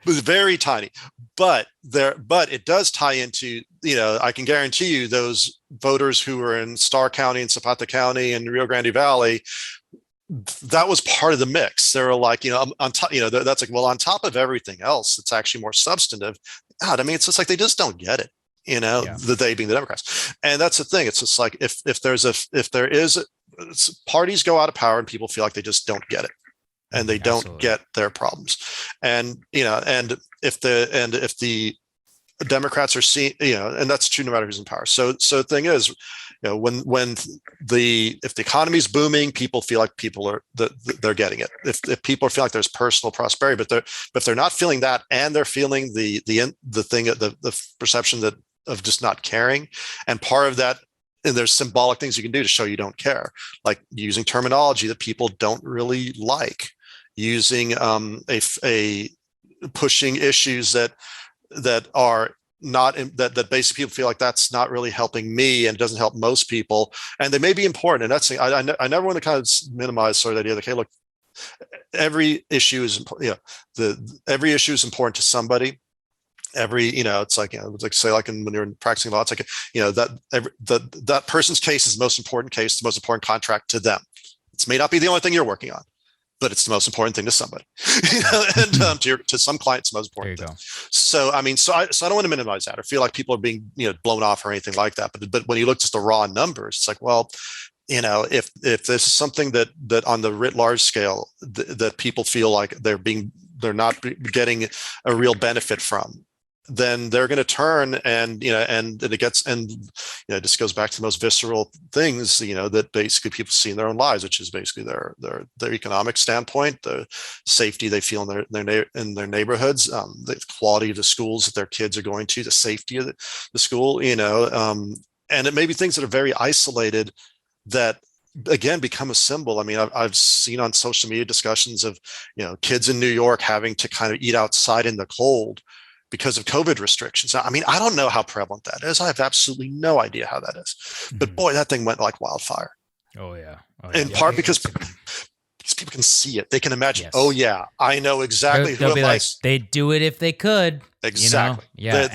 It was very tiny, but it does tie into, I can guarantee you those voters who were in Starr County and Zapata County and Rio Grande Valley, that was part of the mix. They were like, on top, that's like, well, on top of everything else, it's actually more substantive. God, I mean, it's just like, they just don't get it, they being the Democrats. And that's the thing. It's just like, parties go out of power and people feel like they just don't get it. And they don't get their problems. And, and if the Democrats are seeing, and that's true no matter who's in power. So the thing is, if the economy is booming, people feel like they're getting it. If people are feeling like there's personal prosperity, but if they're not feeling that, and they're feeling the perception of just not caring, and part of that, and there's symbolic things you can do to show you don't care, like using terminology that people don't really like, using pushing issues that are not that basically people feel like that's not really helping me and it doesn't help most people, and they may be important. And that's I never want to kind of minimize sort of the idea that, hey, look, every issue is every issue is important to somebody. It's like, it's like, say, like when you're practicing law, it's like, that person's case is the most important case, the most important contract to them. It may not be the only thing you're working on, but it's the most important thing to somebody, and to some clients, the most important thing. So, I mean, I don't want to minimize that or feel like people are being, blown off or anything like that. But when you look just the raw numbers, it's like, well, if this is something that on the writ large scale that people feel like they're not getting a real benefit from, then they're going to turn and, and it gets, and, it just goes back to the most visceral things, that basically people see in their own lives, which is basically their economic standpoint, the safety they feel in their neighborhoods, the quality of the schools that their kids are going to, the safety of the school, and it may be things that are very isolated that, again, become a symbol. I mean, I've seen on social media discussions of, kids in New York having to kind of eat outside in the cold because of COVID restrictions. I mean, I don't know how prevalent that is. I have absolutely no idea how that is. But boy, that thing went like wildfire. Oh yeah. In part because people can see it. They can imagine, yes. Oh yeah, I know exactly They'll be like, they'd do it if they could. Exactly. Yeah.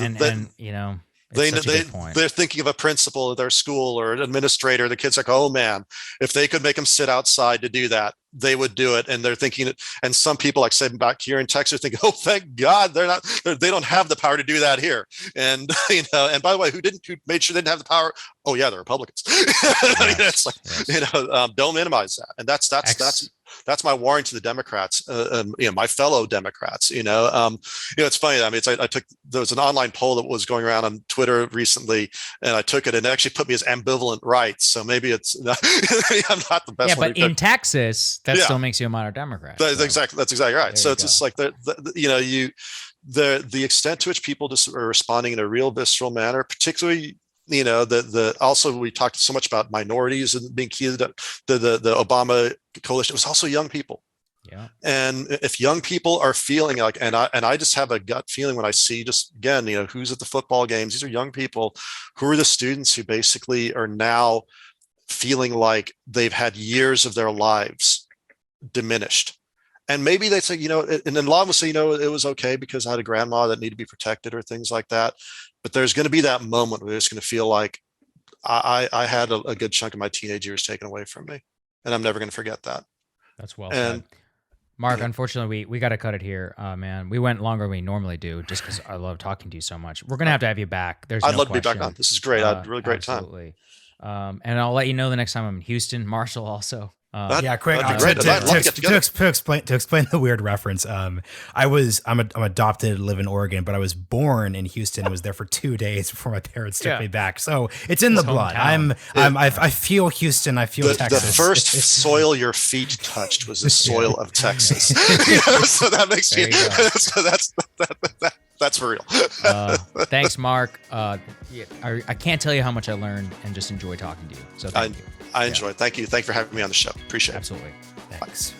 They're thinking of a principal at their school or an administrator. The kid's like, oh man, if they could make them sit outside to do that, they would do it. And they're thinking, and some people, like say back here in Texas, think, oh, thank God they don't have the power to do that here. And, and by the way, who made sure they didn't have the power? Oh yeah, the Republicans. Yes, it's like, yes. Don't minimize that. And that's my warning to the Democrats, my fellow Democrats. It's funny. I mean, there was an online poll that was going around on Twitter recently, and I took it, and it actually put me as ambivalent right. So maybe it's not, I'm not the best. Yeah, but in Texas, that still makes you a moderate Democrat. That's exactly right. So it's just like the extent to which people just are responding in a real visceral manner, particularly. Also we talked so much about minorities and being key to the Obama coalition. It was also young people. Yeah. And if young people are feeling like, and I just have a gut feeling when I see just, again, who's at the football games, these are young people who are the students who basically are now feeling like they've had years of their lives diminished. And maybe they say, and then a lot of them say, it was okay because I had a grandma that needed to be protected or things like that. But there's going to be that moment where it's going to feel like I had a good chunk of my teenage years taken away from me. And I'm never going to forget that. That's well said. Mark, unfortunately, we got to cut it here, man. We went longer than we normally do just because I love talking to you so much. We're going to have you back. I'd love to be back on. This is great. I had a really great absolutely. Time. And I'll let you know the next time I'm in Houston. Marshall also. Quick. To explain the weird reference. I'm adopted, live in Oregon, but I was born in Houston and was there for 2 days before my parents took me back. So it's in the blood. I feel Houston. I feel Texas. The first soil your feet touched was the soil of Texas. So that makes you. So that's for real. Thanks, Mark. I can't tell you how much I learned and just enjoy talking to you. So thank you. I enjoy it. Thank you. Thank you for having me on the show. Appreciate it. Absolutely. Thanks.